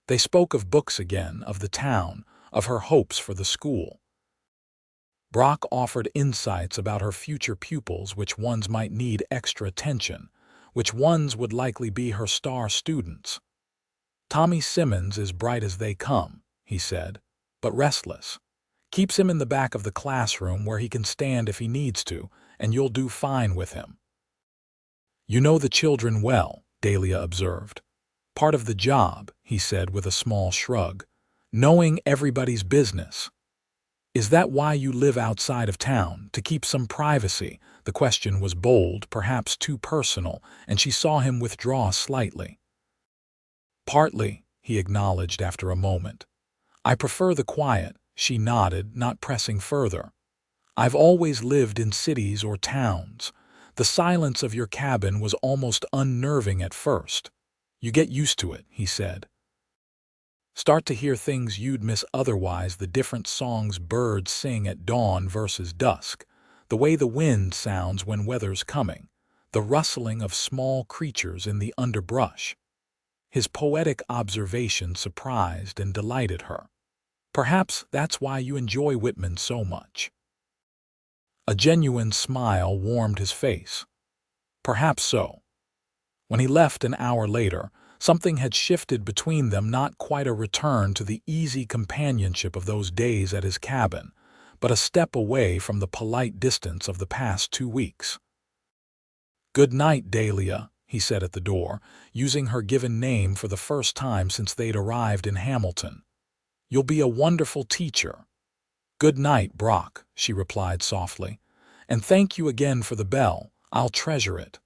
They spoke of books again, of the town, of her hopes for the school. Brock offered insights about her future pupils, which ones might need extra attention, which ones would likely be her star students. "Tommy Simmons is bright as they come," he said, "but restless. Keeps him in the back of the classroom where he can stand if he needs to, and you'll do fine with him." "You know the children well," Dahlia observed. "Part of the job," he said with a small shrug. "Knowing everybody's business." "Is that why you live outside of town, to keep some privacy?" The question was bold, perhaps too personal, and she saw him withdraw slightly. "Partly," he acknowledged after a moment. "I prefer the quiet." She nodded, not pressing further. "I've always lived in cities or towns. The silence of your cabin was almost unnerving at first. You get used to it," he said. "Start to hear things you'd miss otherwise, the different songs birds sing at dawn versus dusk, the way the wind sounds when weather's coming, the rustling of small creatures in the underbrush." His poetic observation surprised and delighted her. "Perhaps that's why you enjoy Whitman so much." A genuine smile warmed his face. "Perhaps so." When he left an hour later, something had shifted between them, not quite a return to the easy companionship of those days at his cabin, but a step away from the polite distance of the past 2 weeks. "Good night, Dahlia," he said at the door, using her given name for the first time since they'd arrived in Hamilton. "You'll be a wonderful teacher." "Good night, Brock," she replied softly. "And thank you again for the bell. I'll treasure it."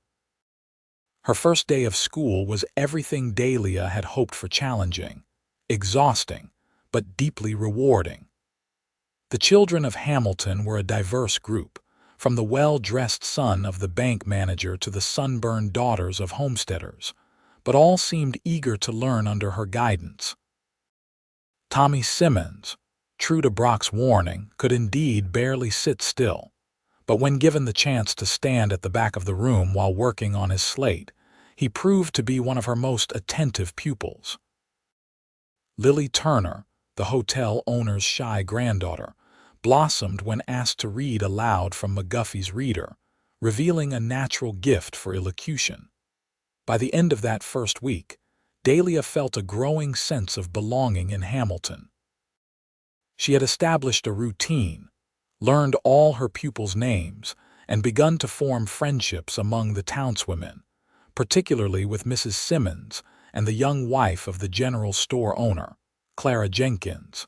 Her first day of school was everything Dahlia had hoped for: challenging, exhausting, but deeply rewarding. The children of Hamilton were a diverse group, from the well-dressed son of the bank manager to the sunburned daughters of homesteaders, but all seemed eager to learn under her guidance. Tommy Simmons, true to Brock's warning, could indeed barely sit still, but when given the chance to stand at the back of the room while working on his slate, he proved to be one of her most attentive pupils. Lily Turner, the hotel owner's shy granddaughter, blossomed when asked to read aloud from McGuffey's Reader, revealing a natural gift for elocution. By the end of that first week, Dahlia felt a growing sense of belonging in Hamilton. She had established a routine, learned all her pupils' names, and begun to form friendships among the townswomen, particularly with Mrs. Simmons and the young wife of the general store owner, Clara Jenkins.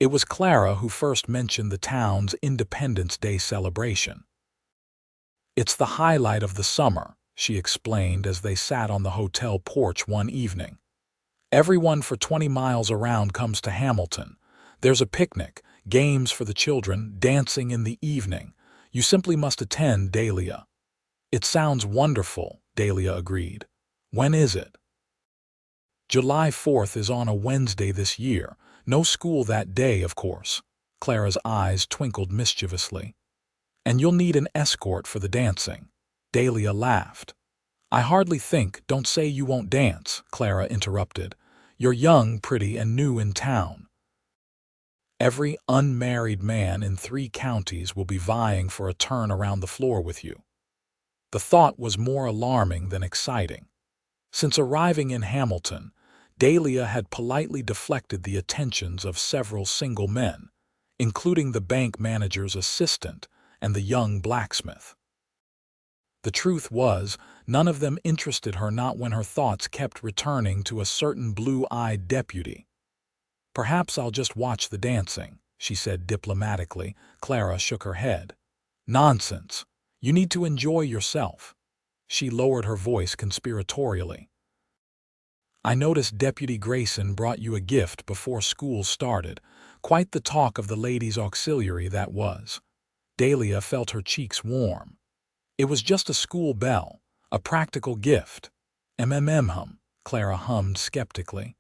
It was Clara who first mentioned the town's Independence Day celebration. "It's the highlight of the summer," she explained as they sat on the hotel porch one evening. "Everyone for 20 miles around comes to Hamilton. There's a picnic, games for the children, dancing in the evening. You simply must attend, Dahlia." "It sounds wonderful," Dahlia agreed. "When is it?" "July 4th is on a Wednesday this year. No school that day, of course." Clara's eyes twinkled mischievously. "And you'll need an escort for the dancing." Dahlia laughed. "I hardly think, don't say you won't dance," Clara interrupted. "You're young, pretty, and new in town. Every unmarried man in 3 counties will be vying for a turn around the floor with you." The thought was more alarming than exciting. Since arriving in Hamilton, Dahlia had politely deflected the attentions of several single men, including the bank manager's assistant and the young blacksmith. The truth was, none of them interested her, not when her thoughts kept returning to a certain blue-eyed deputy. "Perhaps I'll just watch the dancing," she said diplomatically. Clara shook her head. "Nonsense. You need to enjoy yourself." She lowered her voice conspiratorially. "I noticed Deputy Grayson brought you a gift before school started. Quite the talk of the ladies' auxiliary, that was." Dahlia felt her cheeks warm. "It was just a school bell, a practical gift." "Hum," Clara hummed skeptically.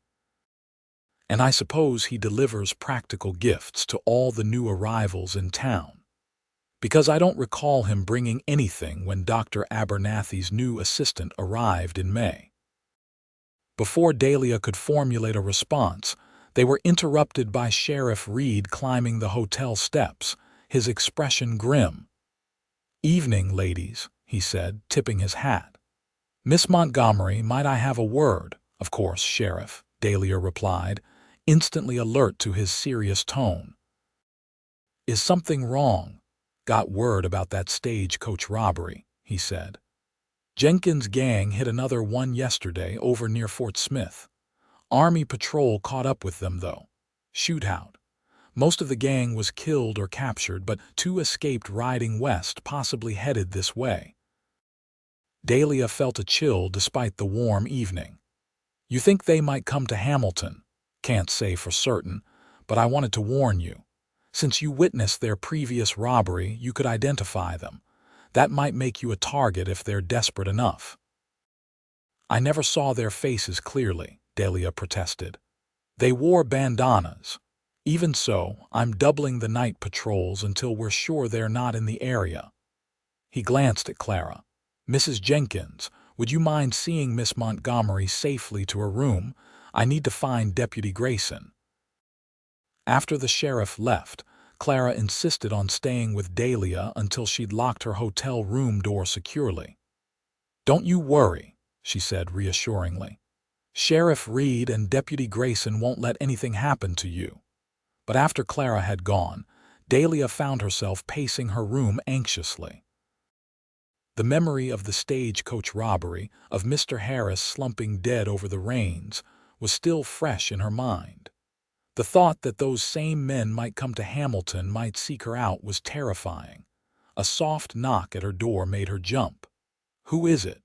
"And I suppose he delivers practical gifts to all the new arrivals in town. Because I don't recall him bringing anything when Dr. Abernathy's new assistant arrived in May." Before Dahlia could formulate a response, they were interrupted by Sheriff Reed climbing the hotel steps, his expression grim. "Evening, ladies," he said, tipping his hat. "Miss Montgomery, might I have a word?" "Of course, Sheriff," Dahlia replied, instantly alert to his serious tone. "Is something wrong?" "Got word about that Stagecoach robbery," he said. "Jenkins' gang hit another one yesterday over near Fort Smith. Army patrol caught up with them, though. Shootout. Most of the gang was killed or captured, but 2 escaped riding west, possibly headed this way." Dahlia felt a chill despite the warm evening. "You think they might come to Hamilton?" "Can't say for certain, but I wanted to warn you. Since you witnessed their previous robbery, you could identify them. That might make you a target if they're desperate enough." "I never saw their faces clearly," Dahlia protested. "They wore bandanas. Even so, I'm doubling the night patrols until we're sure they're not in the area." He glanced at Clara. "Mrs. Jenkins, would you mind seeing Miss Montgomery safely to her room? I need to find Deputy Grayson." After the sheriff left, Clara insisted on staying with Dahlia until she'd locked her hotel room door securely. "Don't you worry," she said reassuringly. "Sheriff Reed and Deputy Grayson won't let anything happen to you." But after Clara had gone, Dahlia found herself pacing her room anxiously. The memory of the Stagecoach robbery, of Mr. Harris slumping dead over the reins, was still fresh in her mind. The thought that those same men might come to Hamilton, might seek her out, was terrifying. A soft knock at her door made her jump. "Who is it?"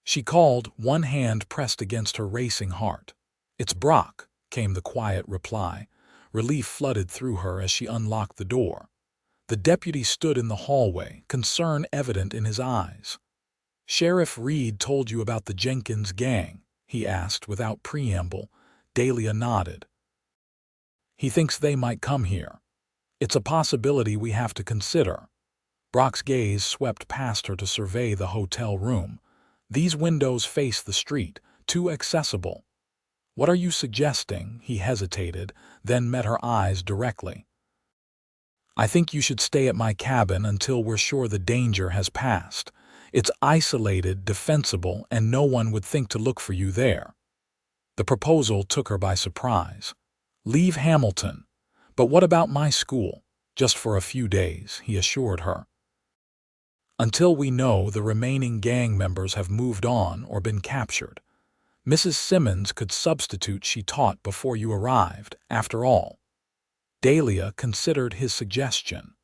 she called, one hand pressed against her racing heart. "It's Brock," came the quiet reply. Relief flooded through her as she unlocked the door. The deputy stood in the hallway, concern evident in his eyes. "Sheriff Reed told you about the Jenkins gang?" he asked without preamble. Dahlia nodded. "He thinks they might come here. It's a possibility we have to consider." Brock's gaze swept past her to survey the hotel room. "These windows face the street, too accessible." "What are you suggesting?" He hesitated, then met her eyes directly. "I think you should stay at my cabin until we're sure the danger has passed. It's isolated, defensible, and no one would think to look for you there." The proposal took her by surprise. "Leave Hamilton? But what about my school?" "Just for a few days," he assured her. until we know the remaining gang members have moved on or been captured. Mrs. Simmons could substitute she taught before you arrived, after all. Dahlia considered his suggestion.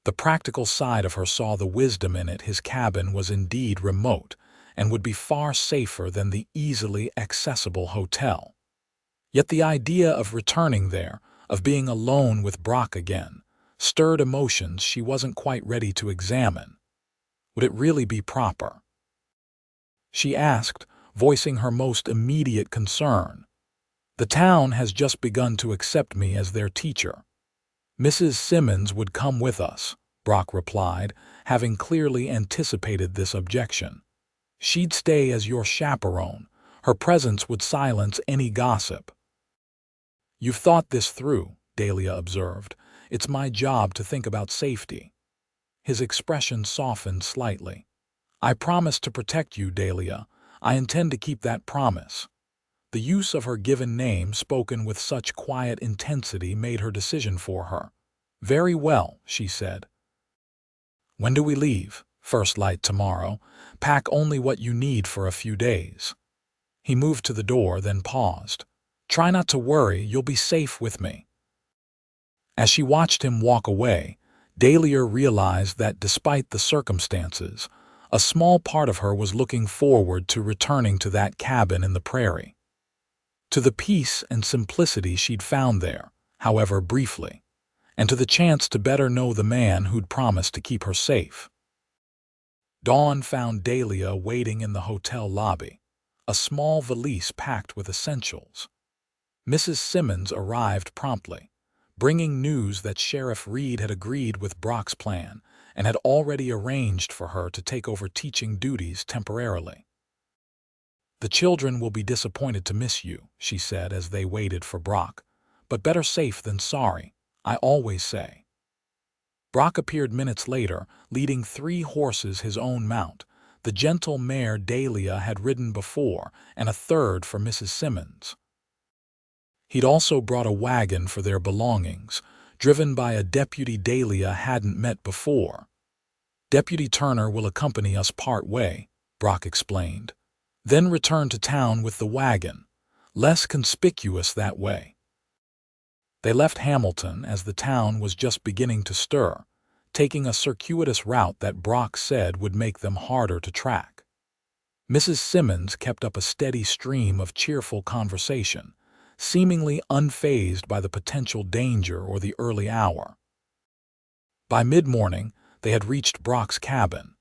The practical side of her saw the wisdom in it. His cabin was indeed remote and would be far safer than the easily accessible hotel. Yet the idea of returning there, of being alone with Brock again, stirred emotions she wasn't quite ready to examine. Would it really be proper? She asked, voicing her most immediate concern. The town has just begun to accept me as their teacher. Mrs. Simmons would come with us, Brock replied, having clearly anticipated this objection. She'd stay as your chaperone. Her presence would silence any gossip. You've thought this through, Dahlia observed. It's my job to think about safety. His expression softened slightly. I promise to protect you, Dahlia. I intend to keep that promise. The use of her given name, spoken with such quiet intensity, made her decision for her. Very well, she said. When do we leave? First light tomorrow. Pack only what you need for a few days. He moved to the door, then paused. Try not to worry, you'll be safe with me. As she watched him walk away, Dahlia realized that despite the circumstances, a small part of her was looking forward to returning to that cabin in the prairie. To the peace and simplicity she'd found there, however briefly, and to the chance to better know the man who'd promised to keep her safe. Dawn found Dahlia waiting in the hotel lobby, a small valise packed with essentials. Mrs. Simmons arrived promptly, bringing news that Sheriff Reed had agreed with Brock's plan and had already arranged for her to take over teaching duties temporarily. The children will be disappointed to miss you, she said as they waited for Brock, but better safe than sorry, I always say. Brock appeared minutes later, leading 3 horses his own mount, the gentle mare Dahlia had ridden before, and a third for Mrs. Simmons. He'd also brought a wagon for their belongings, driven by a deputy Dahlia hadn't met before. Deputy Turner will accompany us part way, Brock explained, then return to town with the wagon, less conspicuous that way. They left Hamilton as the town was just beginning to stir, taking a circuitous route that Brock said would make them harder to track. Mrs. Simmons kept up a steady stream of cheerful conversation, seemingly unfazed by the potential danger or the early hour. By mid-morning, they had reached Brock's cabin.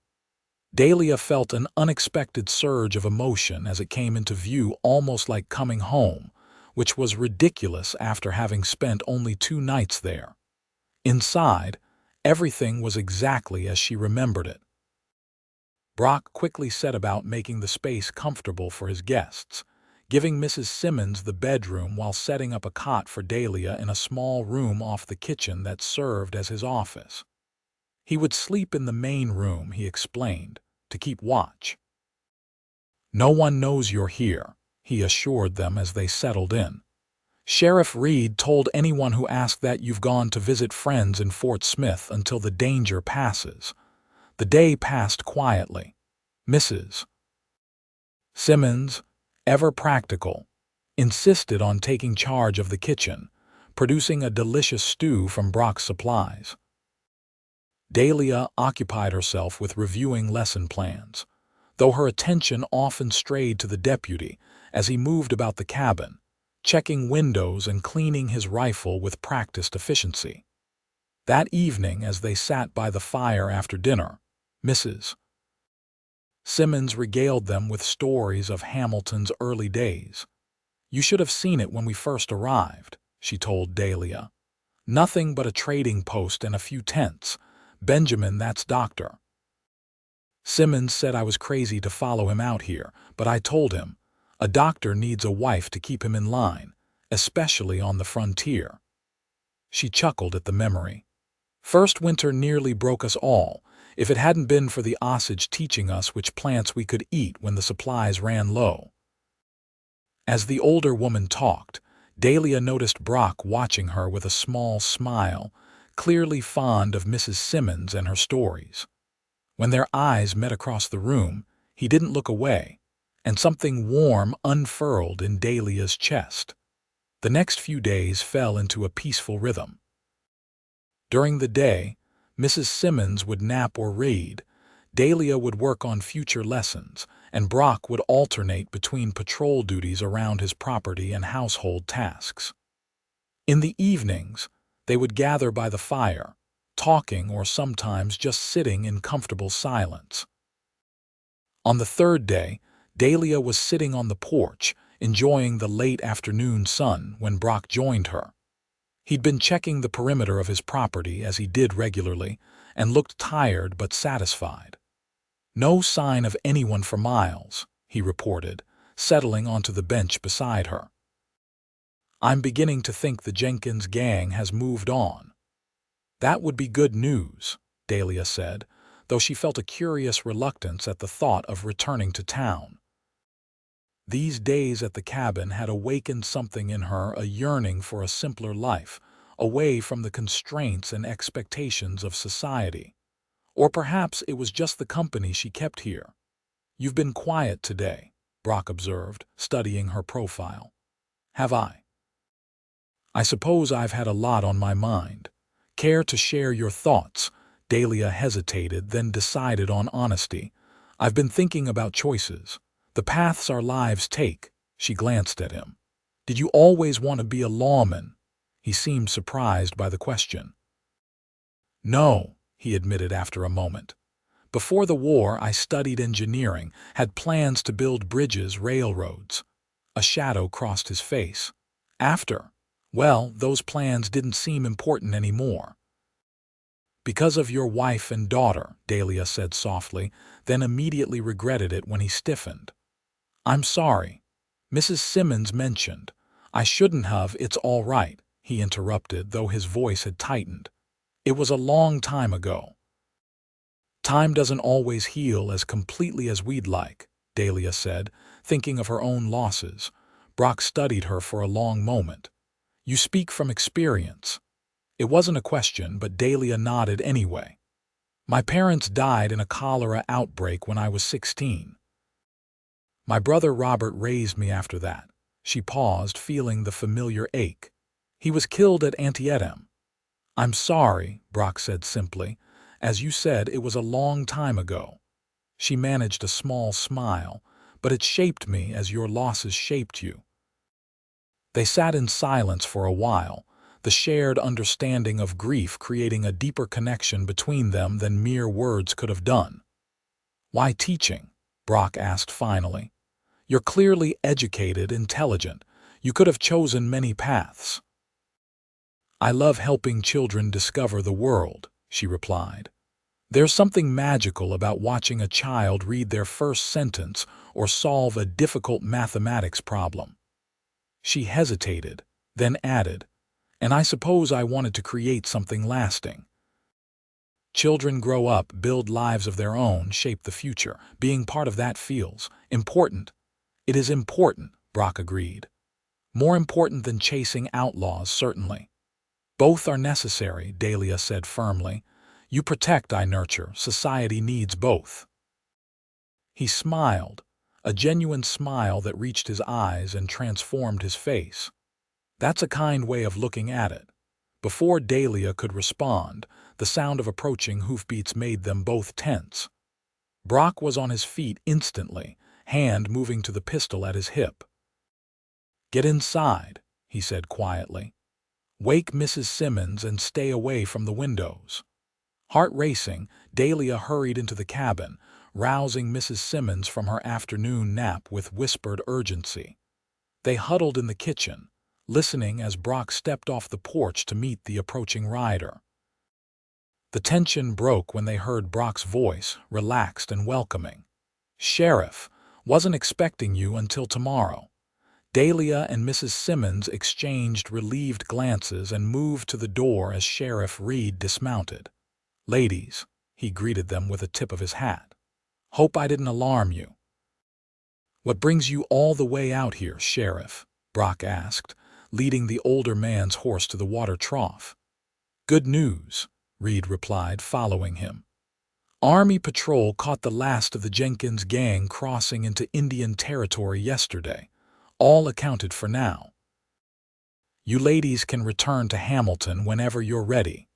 Dahlia felt an unexpected surge of emotion as it came into view, almost like coming home, which was ridiculous after having spent only 2 nights there. Inside, everything was exactly as she remembered it. Brock quickly set about making the space comfortable for his guests, giving Mrs. Simmons the bedroom while setting up a cot for Dahlia in a small room off the kitchen that served as his office. He would sleep in the main room, he explained, to keep watch. No one knows you're here, he assured them as they settled in. Sheriff Reed told anyone who asked that you've gone to visit friends in Fort Smith until the danger passes. The day passed quietly. Mrs. Simmons, ever practical, insisted on taking charge of the kitchen, producing a delicious stew from Brock's supplies. Dahlia occupied herself with reviewing lesson plans, though her attention often strayed to the deputy as he moved about the cabin, checking windows and cleaning his rifle with practiced efficiency. That evening, as they sat by the fire after dinner, Mrs. Simmons regaled them with stories of Hamilton's early days. You should have seen it when we first arrived, she told Dahlia. Nothing but a trading post and a few tents. Benjamin, that's doctor. Simmons said I was crazy to follow him out here, but I told him, a doctor needs a wife to keep him in line, especially on the frontier. She chuckled at the memory. First winter nearly broke us all, if it hadn't been for the Osage teaching us which plants we could eat when the supplies ran low. As the older woman talked, Dahlia noticed Brock watching her with a small smile, clearly fond of Mrs. Simmons and her stories. When their eyes met across the room, he didn't look away, and something warm unfurled in Dahlia's chest. The next few days fell into a peaceful rhythm. During the day, Mrs. Simmons would nap or read, Dahlia would work on future lessons, and Brock would alternate between patrol duties around his property and household tasks. In the evenings, they would gather by the fire, talking or sometimes just sitting in comfortable silence. On the third day, Dahlia was sitting on the porch, enjoying the late afternoon sun when Brock joined her. He'd been checking the perimeter of his property as he did regularly, and looked tired but satisfied. "No sign of anyone for miles," he reported, settling onto the bench beside her. "I'm beginning to think the Jenkins gang has moved on." "That would be good news," Dahlia said, though she felt a curious reluctance at the thought of returning to town. These days at the cabin had awakened something in her, a yearning for a simpler life, away from the constraints and expectations of society. Or perhaps it was just the company she kept here. "You've been quiet today," Brock observed, studying her profile. "Have I?" "I suppose I've had a lot on my mind. Care to share your thoughts?" Dahlia hesitated, then decided on honesty. "I've been thinking about choices. The paths our lives take." She glanced at him. "Did you always want to be a lawman?" He seemed surprised by the question. "No," he admitted after a moment. "Before the war, I studied engineering, had plans to build bridges, railroads." A shadow crossed his face. "After, well, those plans didn't seem important anymore." "Because of your wife and daughter," Dahlia said softly, then immediately regretted it when he stiffened. "I'm sorry. Mrs. Simmons mentioned. I shouldn't have." "It's all right," he interrupted, though his voice had tightened. "It was a long time ago." "Time doesn't always heal as completely as we'd like," Dahlia said, thinking of her own losses. Brock studied her for a long moment. "You speak from experience." It wasn't a question, but Dahlia nodded anyway. "My parents died in a cholera outbreak when I was 16. My brother Robert raised me after that." She paused, feeling the familiar ache. "He was killed at Antietam." "I'm sorry," Brock said simply. "As you said, it was a long time ago." She managed a small smile. "But it shaped me as your losses shaped you." They sat in silence for a while, the shared understanding of grief creating a deeper connection between them than mere words could have done. "Why teaching?" Brock asked finally. "You're clearly educated, intelligent. You could have chosen many paths." "I love helping children discover the world," she replied. "There's something magical about watching a child read their first sentence or solve a difficult mathematics problem." She hesitated, then added, "And I suppose I wanted to create something lasting." Children grow up, build lives of their own, shape the future. Being part of that feels important. "It is important," Brock agreed. "More important than chasing outlaws, certainly." "Both are necessary," Dahlia said firmly. "You protect, I nurture. Society needs both." He smiled, a genuine smile that reached his eyes and transformed his face. "That's a kind way of looking at it." Before Dahlia could respond, the sound of approaching hoofbeats made them both tense. Brock was on his feet instantly, hand moving to the pistol at his hip. "Get inside," he said quietly. "Wake Mrs. Simmons and stay away from the windows." Heart racing, Dahlia hurried into the cabin, rousing Mrs. Simmons from her afternoon nap with whispered urgency. They huddled in the kitchen, listening as Brock stepped off the porch to meet the approaching rider. The tension broke when they heard Brock's voice, relaxed and welcoming. "Sheriff, wasn't expecting you until tomorrow." Dahlia and Mrs. Simmons exchanged relieved glances and moved to the door as Sheriff Reed dismounted. "Ladies," he greeted them with a tip of his hat. "Hope I didn't alarm you." "What brings you all the way out here, Sheriff?" Brock asked, leading the older man's horse to the water trough. "Good news," Reed replied, following him. Army patrol caught the last of the Jenkins gang crossing into Indian territory yesterday. All accounted for now. You ladies can return to Hamilton whenever you're ready."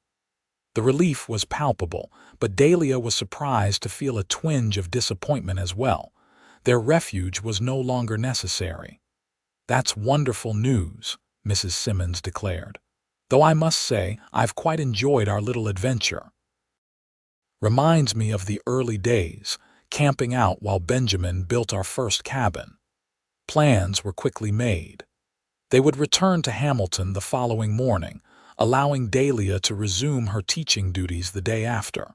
The relief was palpable, but Dahlia was surprised to feel a twinge of disappointment as well. Their refuge was no longer necessary. "That's wonderful news," Mrs. Simmons declared. "Though I must say I've quite enjoyed our little adventure. Reminds me of the early days, camping out while Benjamin built our first cabin." Plans were quickly made. They would return to Hamilton the following morning, allowing Dahlia to resume her teaching duties the day after.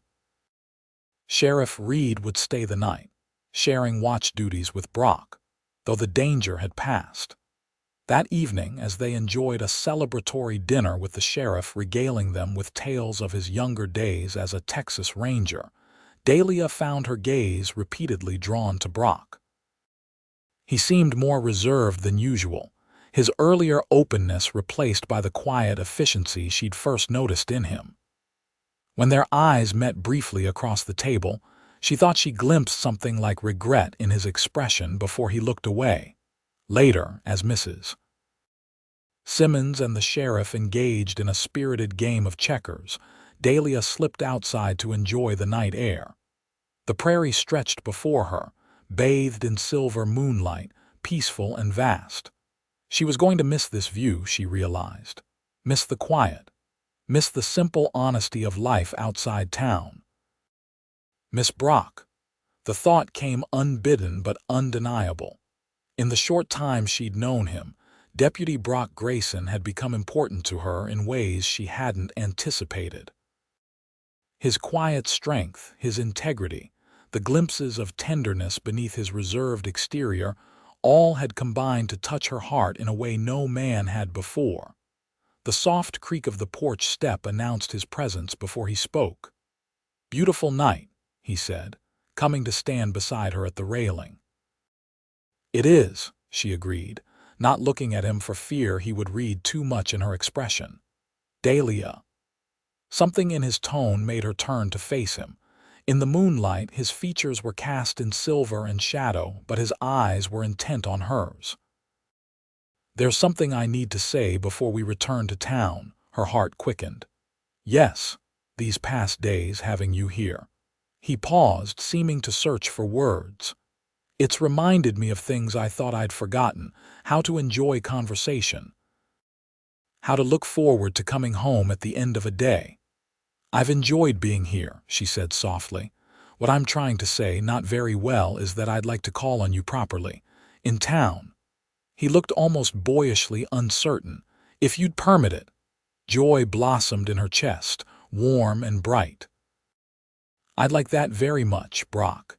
Sheriff Reed would stay the night, sharing watch duties with Brock, though the danger had passed. That evening, as they enjoyed a celebratory dinner with the sheriff regaling them with tales of his younger days as a Texas Ranger, Dahlia found her gaze repeatedly drawn to Brock. He seemed more reserved than usual, his earlier openness replaced by the quiet efficiency she'd first noticed in him. When their eyes met briefly across the table, she thought she glimpsed something like regret in his expression before he looked away. Later, as Mrs. Simmons and the sheriff engaged in a spirited game of checkers, Dahlia slipped outside to enjoy the night air. The prairie stretched before her, bathed in silver moonlight, peaceful and vast. She was going to miss this view, she realized. Miss the quiet. Miss the simple honesty of life outside town. Miss Brock. The thought came unbidden but undeniable. In the short time she'd known him, Deputy Brock Grayson had become important to her in ways she hadn't anticipated. His quiet strength, his integrity, the glimpses of tenderness beneath his reserved exterior, all had combined to touch her heart in a way no man had before. The soft creak of the porch step announced his presence before he spoke. "Beautiful night," he said, coming to stand beside her at the railing. "It is," she agreed, not looking at him for fear he would read too much in her expression. "Dahlia." Something in his tone made her turn to face him. In the moonlight, his features were cast in silver and shadow, but his eyes were intent on hers. "There's something I need to say before we return to town," her heart quickened. "Yes, these past days having you here." He paused, seeming to search for words. "It's reminded me of things I thought I'd forgotten, how to enjoy conversation, how to look forward to coming home at the end of a day. I've enjoyed being here," she said softly. "What I'm trying to say, not very well, is that I'd like to call on you properly. In town." He looked almost boyishly uncertain. "If you'd permit it." Joy blossomed in her chest, warm and bright. "I'd like that very much, Brock."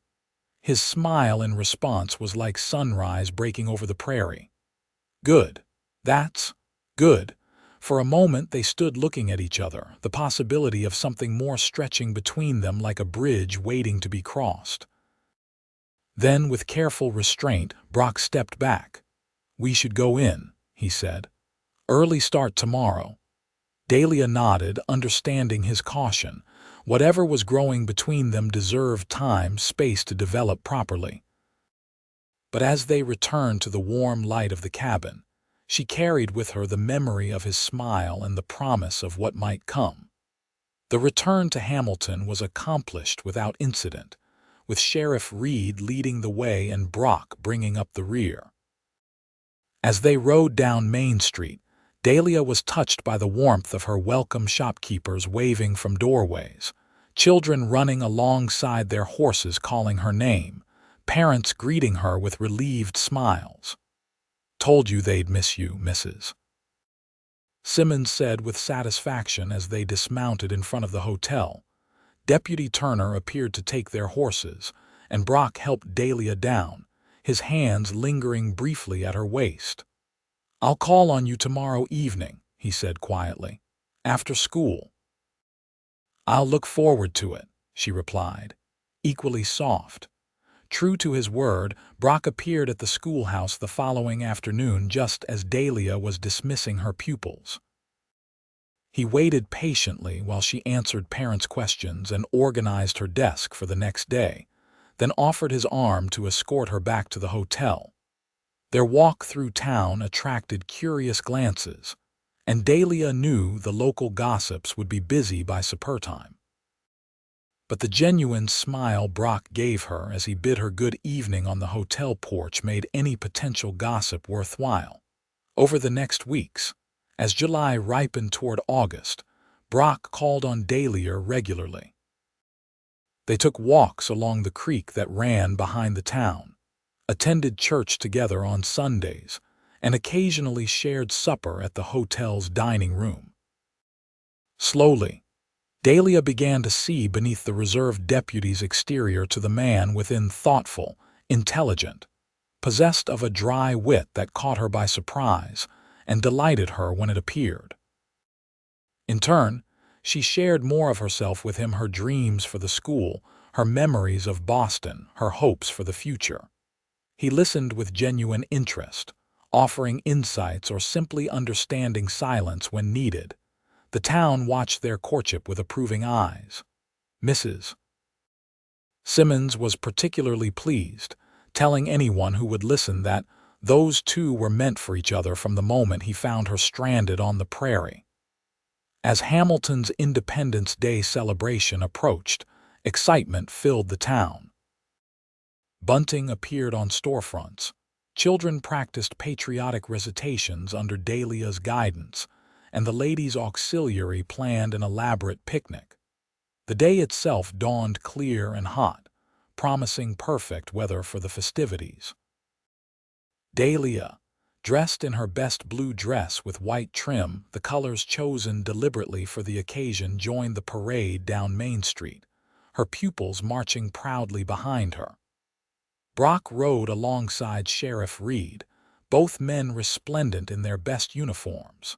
His smile in response was like sunrise breaking over the prairie. "Good. That's good." For a moment they stood looking at each other, the possibility of something more stretching between them like a bridge waiting to be crossed. Then, with careful restraint, Brock stepped back. "We should go in," he said. "Early start tomorrow." Dahlia nodded, understanding his caution. Whatever was growing between them deserved time, space to develop properly. But as they returned to the warm light of the cabin, she carried with her the memory of his smile and the promise of what might come. The return to Hamilton was accomplished without incident, with Sheriff Reed leading the way and Brock bringing up the rear. As they rode down Main Street, Dahlia was touched by the warmth of her welcome shopkeepers waving from doorways, children running alongside their horses calling her name, parents greeting her with relieved smiles. "Told you they'd miss you, Mrs. Simmons said with satisfaction as they dismounted in front of the hotel. Deputy Turner appeared to take their horses, and Brock helped Dahlia down, his hands lingering briefly at her waist. "I'll call on you tomorrow evening," he said quietly, "after school." "I'll look forward to it," she replied, equally soft. True to his word, Brock appeared at the schoolhouse the following afternoon just as Dahlia was dismissing her pupils. He waited patiently while she answered parents' questions and organized her desk for the next day, then offered his arm to escort her back to the hotel. Their walk through town attracted curious glances, and Dahlia knew the local gossips would be busy by supper time. But the genuine smile Brock gave her as he bid her good evening on the hotel porch made any potential gossip worthwhile. Over the next weeks, as July ripened toward August, Brock called on Dahlia regularly. They took walks along the creek that ran behind the town, attended church together on Sundays, and occasionally shared supper at the hotel's dining room. Slowly, Dahlia began to see beneath the reserved deputy's exterior to the man within thoughtful, intelligent, possessed of a dry wit that caught her by surprise and delighted her when it appeared. In turn, she shared more of herself with him, her dreams for the school, her memories of Boston, her hopes for the future. He listened with genuine interest, offering insights or simply understanding silence when needed. The town watched their courtship with approving eyes. Mrs. Simmons was particularly pleased, telling anyone who would listen that those two were meant for each other from the moment he found her stranded on the prairie. As Hamilton's Independence Day celebration approached, excitement filled the town. Bunting appeared on storefronts. Children practiced patriotic recitations under Dahlia's guidance, and the ladies' auxiliary planned an elaborate picnic. The day itself dawned clear and hot, promising perfect weather for the festivities. Dahlia, dressed in her best blue dress with white trim, the colors chosen deliberately for the occasion, joined the parade down Main Street, her pupils marching proudly behind her. Brock rode alongside Sheriff Reed, both men resplendent in their best uniforms.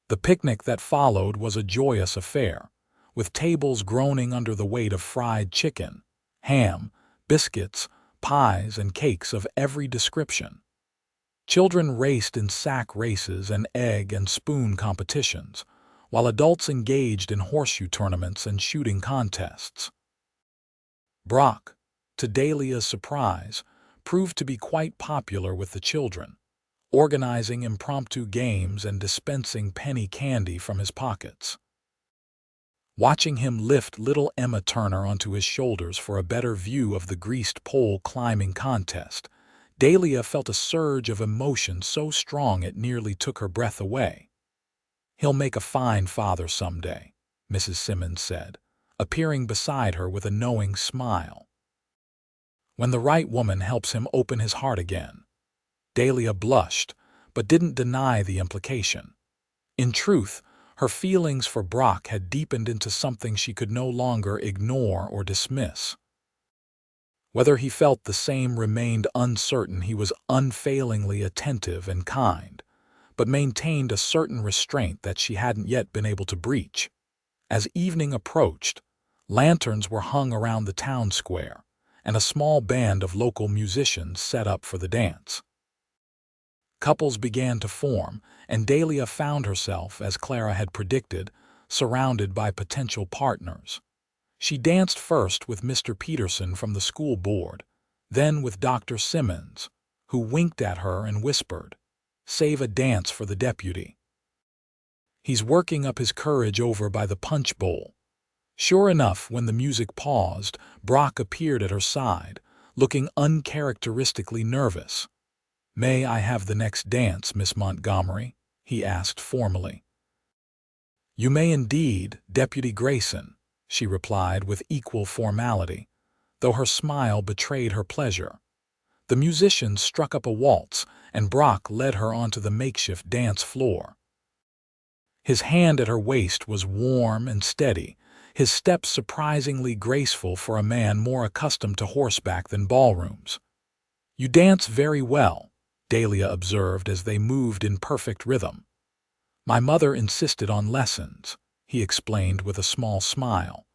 The picnic that followed was a joyous affair, with tables groaning under the weight of fried chicken, ham, biscuits, pies, and cakes of every description. Children raced in sack races and egg and spoon competitions, while adults engaged in horseshoe tournaments and shooting contests. Brock, to Dahlia's surprise, proved to be quite popular with the children, organizing impromptu games and dispensing penny candy from his pockets. Watching him lift little Emma Turner onto his shoulders for a better view of the greased pole climbing contest, Dahlia felt a surge of emotion so strong it nearly took her breath away. "He'll make a fine father someday," Mrs. Simmons said, appearing beside her with a knowing smile. "When the right woman helps him open his heart again." Dahlia blushed, but didn't deny the implication. In truth, her feelings for Brock had deepened into something she could no longer ignore or dismiss. Whether he felt the same remained uncertain. He was unfailingly attentive and kind, but maintained a certain restraint that she hadn't yet been able to breach. As evening approached, lanterns were hung around the town square, and a small band of local musicians set up for the dance. Couples began to form, and Dahlia found herself, as Clara had predicted, surrounded by potential partners. She danced first with Mr. Peterson from the school board, then with Dr. Simmons, who winked at her and whispered, "Save a dance for the deputy. He's working up his courage over by the punch bowl." Sure enough, when the music paused, Brock appeared at her side, looking uncharacteristically nervous. "May I have the next dance, Miss Montgomery?" he asked formally. "You may indeed, Deputy Grayson," she replied with equal formality, though her smile betrayed her pleasure. The musicians struck up a waltz, and Brock led her onto the makeshift dance floor. His hand at her waist was warm and steady, his steps surprisingly graceful for a man more accustomed to horseback than ballrooms. "You dance very well," Dahlia observed as they moved in perfect rhythm. "My mother insisted on lessons," he explained with a small smile.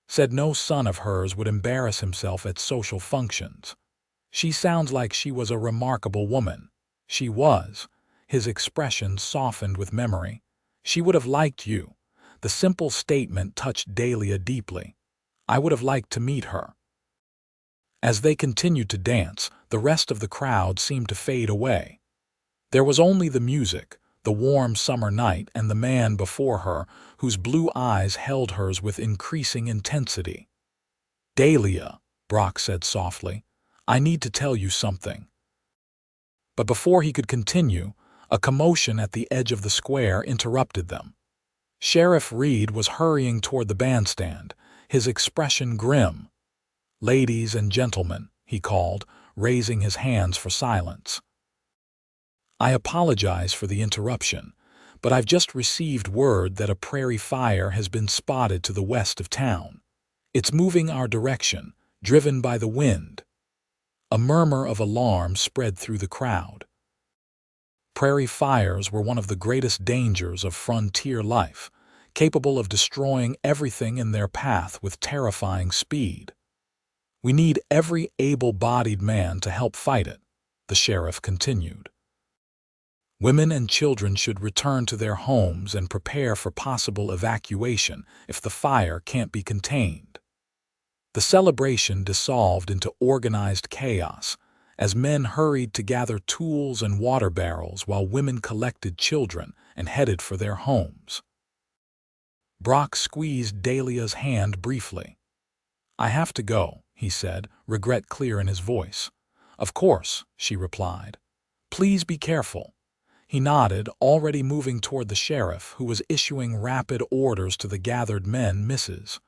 "Said no son of hers would embarrass himself at social functions. She sounds like she was a remarkable woman." She was. His expression softened with memory. She would have liked you. The simple statement touched Dahlia deeply. I would have liked to meet her. As they continued to dance, the rest of the crowd seemed to fade away. There was only the music, the warm summer night, and the man before her, whose blue eyes held hers with increasing intensity. Dahlia, Brock said softly, I need to tell you something. But before he could continue, a commotion at the edge of the square interrupted them. Sheriff Reed was hurrying toward the bandstand, his expression grim. Ladies and gentlemen, he called, raising his hands for silence. I apologize for the interruption, but I've just received word that a prairie fire has been spotted to the west of town. It's moving our direction, driven by the wind. A murmur of alarm spread through the crowd. Prairie fires were one of the greatest dangers of frontier life, capable of destroying everything in their path with terrifying speed. We need every able-bodied man to help fight it, the sheriff continued. Women and children should return to their homes and prepare for possible evacuation if the fire can't be contained. The celebration dissolved into organized chaos as men hurried to gather tools and water barrels while women collected children and headed for their homes. Brock squeezed Dahlia's hand briefly. I have to go, he said, regret clear in his voice. Of course, she replied. Please be careful. He nodded, already moving toward the sheriff, who was issuing rapid orders to the gathered men. Mrs.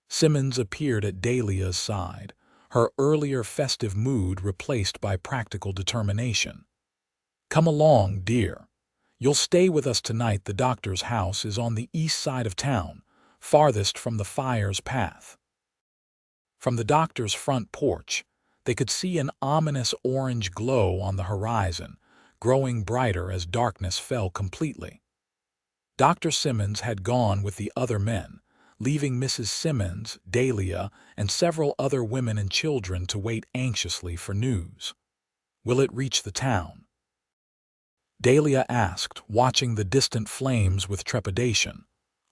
Simmons appeared at Dahlia's side, her earlier festive mood replaced by practical determination. Come along, dear. You'll stay with us tonight. The doctor's house is on the east side of town, farthest from the fire's path. From the doctor's front porch, they could see an ominous orange glow on the horizon, growing brighter as darkness fell completely. Dr. Simmons had gone with the other men, leaving Mrs. Simmons, Dahlia, and several other women and children to wait anxiously for news. Will it reach the town? Dahlia asked, watching the distant flames with trepidation.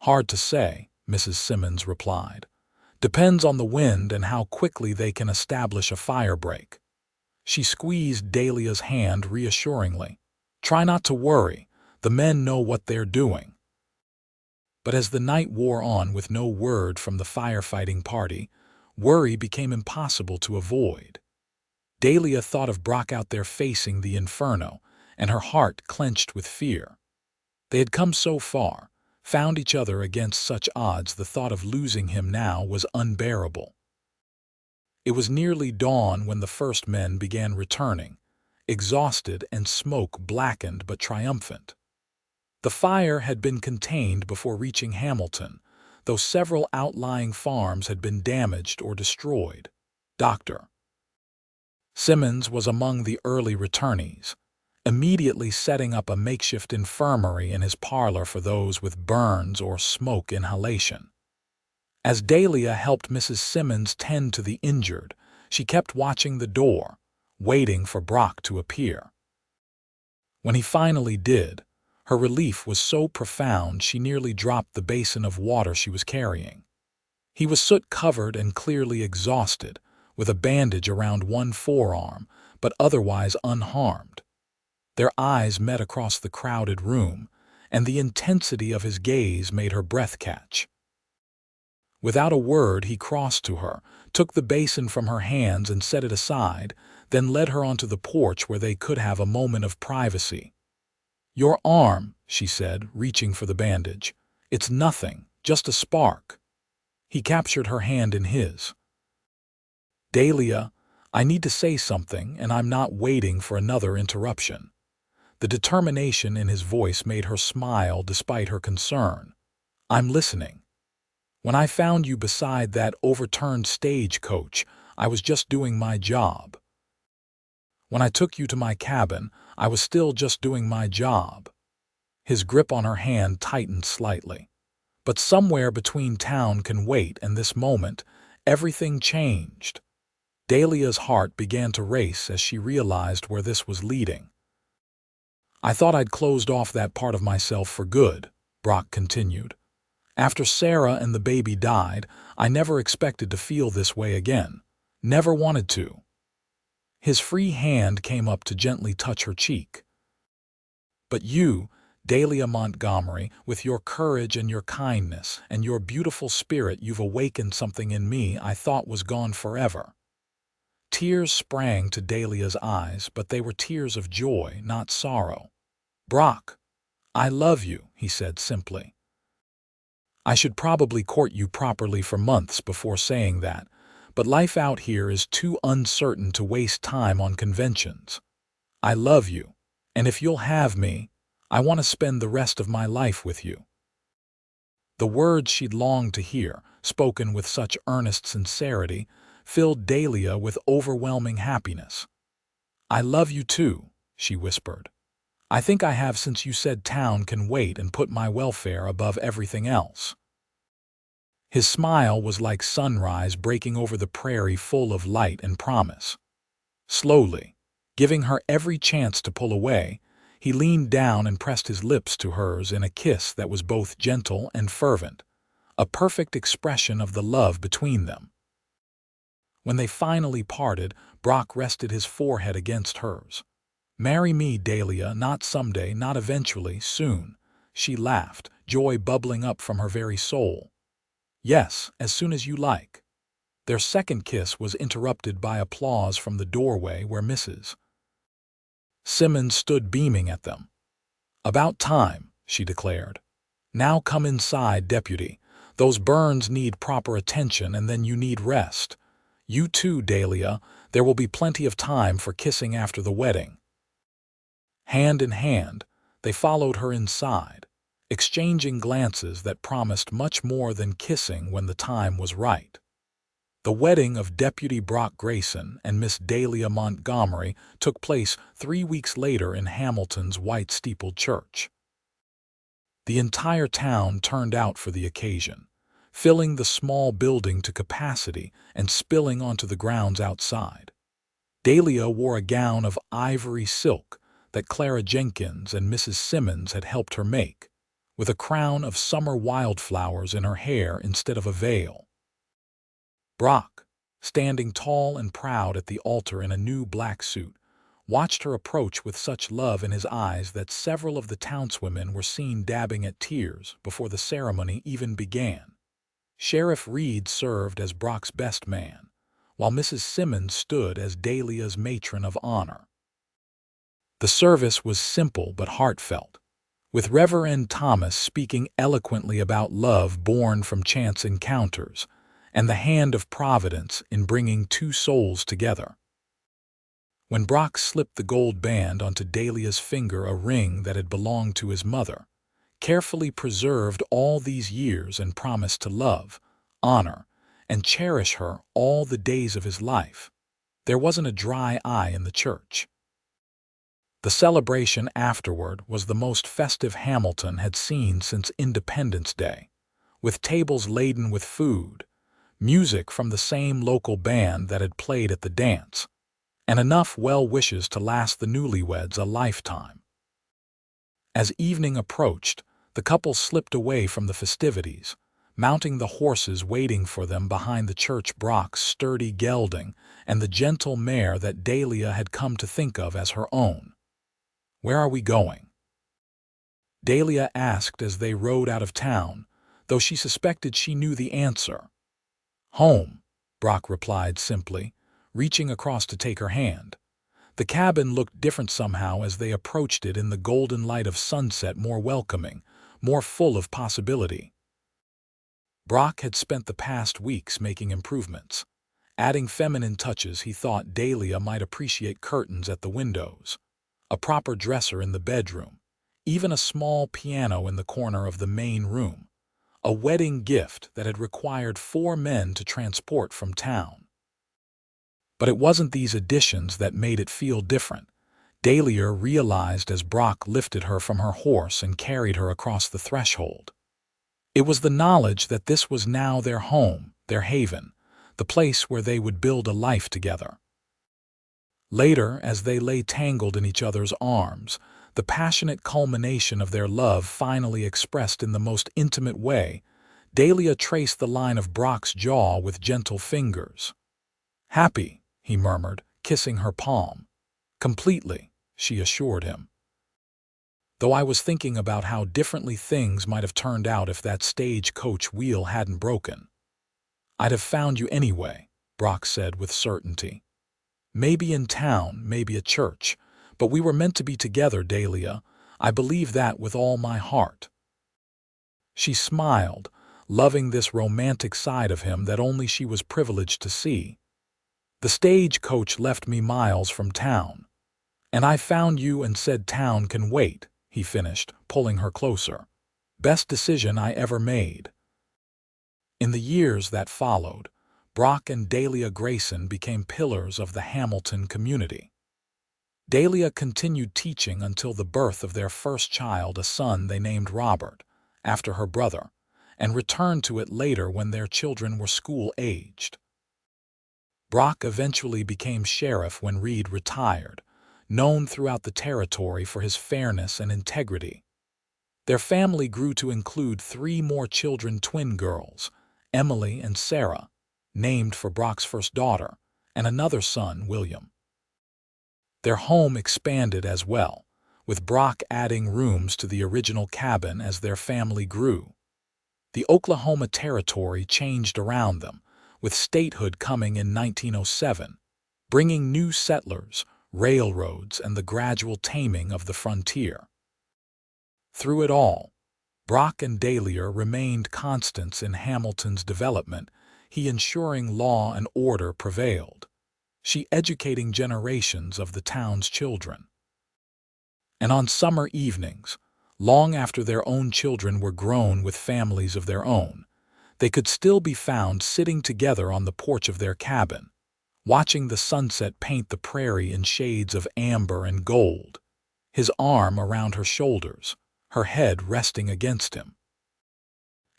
Hard to say, Mrs. Simmons replied. Depends on the wind and how quickly they can establish a firebreak. She squeezed Dahlia's hand reassuringly. Try not to worry. The men know what they're doing. But as the night wore on with no word from the firefighting party, worry became impossible to avoid. Dahlia thought of Brock out there facing the inferno, and her heart clenched with fear. They had come so far, found each other against such odds. The thought of losing him now was unbearable. It was nearly dawn when the first men began returning, exhausted and smoke-blackened but triumphant. The fire had been contained before reaching Hamilton, though several outlying farms had been damaged or destroyed. Dr. Simmons was among the early returnees, immediately setting up a makeshift infirmary in his parlor for those with burns or smoke inhalation. As Dahlia helped Mrs. Simmons tend to the injured, she kept watching the door, waiting for Brock to appear. When he finally did, her relief was so profound she nearly dropped the basin of water she was carrying. He was soot-covered and clearly exhausted, with a bandage around one forearm, but otherwise unharmed. Their eyes met across the crowded room, and the intensity of his gaze made her breath catch. Without a word, he crossed to her, took the basin from her hands and set it aside, then led her onto the porch where they could have a moment of privacy. Your arm, she said, reaching for the bandage. It's nothing, just a spark. He captured her hand in his. Dahlia, I need to say something, and I'm not waiting for another interruption. The determination in his voice made her smile despite her concern. I'm listening. When I found you beside that overturned stagecoach, I was just doing my job. When I took you to my cabin, I was still just doing my job. His grip on her hand tightened slightly. But somewhere between town can wait and this moment, everything changed. Dahlia's heart began to race as she realized where this was leading. I thought I'd closed off that part of myself for good, Brock continued. After Sarah and the baby died, I never expected to feel this way again. Never wanted to. His free hand came up to gently touch her cheek. But you, Dahlia Montgomery, with your courage and your kindness and your beautiful spirit, you've awakened something in me I thought was gone forever. Tears sprang to Dahlia's eyes, but they were tears of joy, not sorrow. Brock, I love you, he said simply. I should probably court you properly for months before saying that, but life out here is too uncertain to waste time on conventions. I love you, and if you'll have me, I want to spend the rest of my life with you. The words she'd longed to hear, spoken with such earnest sincerity, filled Dahlia with overwhelming happiness. I love you too, she whispered. I think I have since you said town can wait and put my welfare above everything else. His smile was like sunrise breaking over the prairie, full of light and promise. Slowly, giving her every chance to pull away, he leaned down and pressed his lips to hers in a kiss that was both gentle and fervent, a perfect expression of the love between them. When they finally parted, Brock rested his forehead against hers. Marry me, Dahlia, not someday, not eventually, soon. She laughed, joy bubbling up from her very soul. Yes, as soon as you like. Their second kiss was interrupted by applause from the doorway where Mrs. Simmons stood beaming at them. About time, she declared. Now come inside, Deputy. Those burns need proper attention, and then you need rest. You too, Dahlia. There will be plenty of time for kissing after the wedding. Hand in hand, they followed her inside, exchanging glances that promised much more than kissing when the time was right. The wedding of Deputy Brock Grayson and Miss Dahlia Montgomery took place 3 weeks later in Hamilton's white-steepled church. The entire town turned out for the occasion, filling the small building to capacity and spilling onto the grounds outside. Dahlia wore a gown of ivory silk that Clara Jenkins and Mrs. Simmons had helped her make, with a crown of summer wildflowers in her hair instead of a veil. Brock, standing tall and proud at the altar in a new black suit, watched her approach with such love in his eyes that several of the townswomen were seen dabbing at tears before the ceremony even began. Sheriff Reed served as Brock's best man, while Mrs. Simmons stood as Dahlia's matron of honor. The service was simple but heartfelt, with Reverend Thomas speaking eloquently about love born from chance encounters and the hand of Providence in bringing two souls together. When Brock slipped the gold band onto Dahlia's finger, a ring that had belonged to his mother, carefully preserved all these years, and promised to love, honor, and cherish her all the days of his life, there wasn't a dry eye in the church. The celebration afterward was the most festive Hamilton had seen since Independence Day, with tables laden with food, music from the same local band that had played at the dance, and enough well wishes to last the newlyweds a lifetime. As evening approached, the couple slipped away from the festivities, mounting the horses waiting for them behind the church, Brock's sturdy gelding and the gentle mare that Dahlia had come to think of as her own. "Where are we going?" Dahlia asked as they rode out of town, though she suspected she knew the answer. "Home," Brock replied simply, reaching across to take her hand. The cabin looked different somehow as they approached it in the golden light of sunset, more welcoming, more full of possibility. Brock had spent the past weeks making improvements, adding feminine touches. He thought Dahlia might appreciate curtains at the windows, a proper dresser in the bedroom, even a small piano in the corner of the main room, a wedding gift that had required 4 men to transport from town. But it wasn't these additions that made it feel different, Dahlia realized as Brock lifted her from her horse and carried her across the threshold. It was the knowledge that this was now their home, their haven, the place where they would build a life together. Later, as they lay tangled in each other's arms, the passionate culmination of their love finally expressed in the most intimate way, Dahlia traced the line of Brock's jaw with gentle fingers. "Happy," he murmured, kissing her palm. "Completely," she assured him. "Though I was thinking about how differently things might have turned out if that stagecoach wheel hadn't broken." "I'd have found you anyway," Brock said with certainty. "Maybe in town, maybe at church, but we were meant to be together, Dahlia. I believe that with all my heart." She smiled, loving this romantic side of him that only she was privileged to see. "The stagecoach left me miles from town, and I found you and said town can wait," he finished, pulling her closer. "Best decision I ever made." In the years that followed, Brock and Dahlia Grayson became pillars of the Hamilton community. Dahlia continued teaching until the birth of their first child, a son they named Robert, after her brother, and returned to it later when their children were school-aged. Brock eventually became sheriff when Reed retired, known throughout the territory for his fairness and integrity. Their family grew to include 3 more children, twin girls, Emily and Sarah, named for Brock's first daughter, and another son, William. Their home expanded as well, with Brock adding rooms to the original cabin as their family grew. The Oklahoma Territory changed around them, with statehood coming in 1907, bringing new settlers, railroads, and the gradual taming of the frontier. Through it all, Brock and Dahlia remained constants in Hamilton's development, he ensuring law and order prevailed, she educating generations of the town's children. And on summer evenings, long after their own children were grown with families of their own, they could still be found sitting together on the porch of their cabin, watching the sunset paint the prairie in shades of amber and gold, his arm around her shoulders, her head resting against him.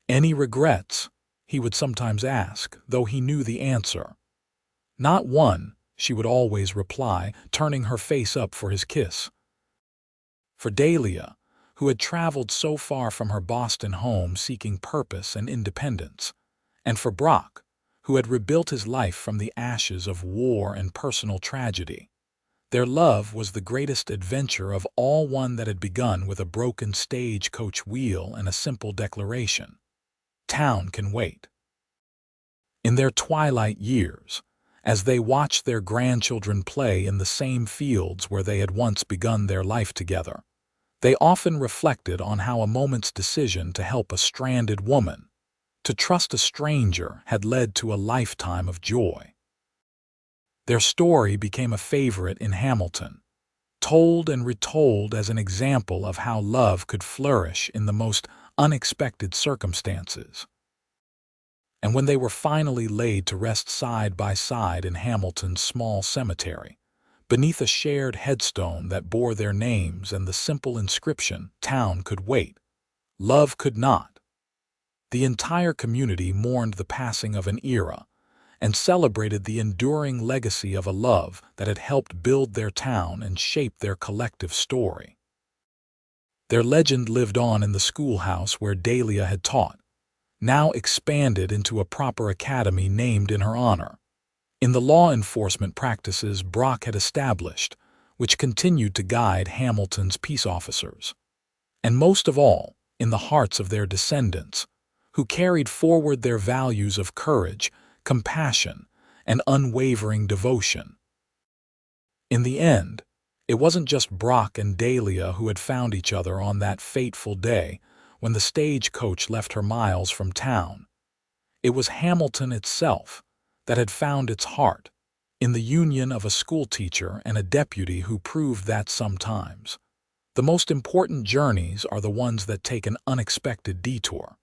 "Any regrets?" he would sometimes ask, though he knew the answer. "Not one," she would always reply, turning her face up for his kiss. For Dahlia, who had traveled so far from her Boston home seeking purpose and independence, and for Brock, who had rebuilt his life from the ashes of war and personal tragedy, their love was the greatest adventure of all, one that had begun with a broken stagecoach wheel and a simple declaration: "Town can wait." In their twilight years, as they watched their grandchildren play in the same fields where they had once begun their life together, they often reflected on how a moment's decision to help a stranded woman, to trust a stranger, had led to a lifetime of joy. Their story became a favorite in Hamilton, told and retold as an example of how love could flourish in the most unexpected circumstances. And when they were finally laid to rest side by side in Hamilton's small cemetery, beneath a shared headstone that bore their names and the simple inscription, "Town could wait, love could not," the entire community mourned the passing of an era and celebrated the enduring legacy of a love that had helped build their town and shape their collective story. Their legend lived on in the schoolhouse where Dahlia had taught, now expanded into a proper academy named in her honor, in the law enforcement practices Brock had established, which continued to guide Hamilton's peace officers, and most of all, in the hearts of their descendants, who carried forward their values of courage, compassion, and unwavering devotion. In the end, it wasn't just Brock and Dahlia who had found each other on that fateful day when the stagecoach left her miles from town. It was Hamilton itself that had found its heart, in the union of a schoolteacher and a deputy who proved that sometimes the most important journeys are the ones that take an unexpected detour.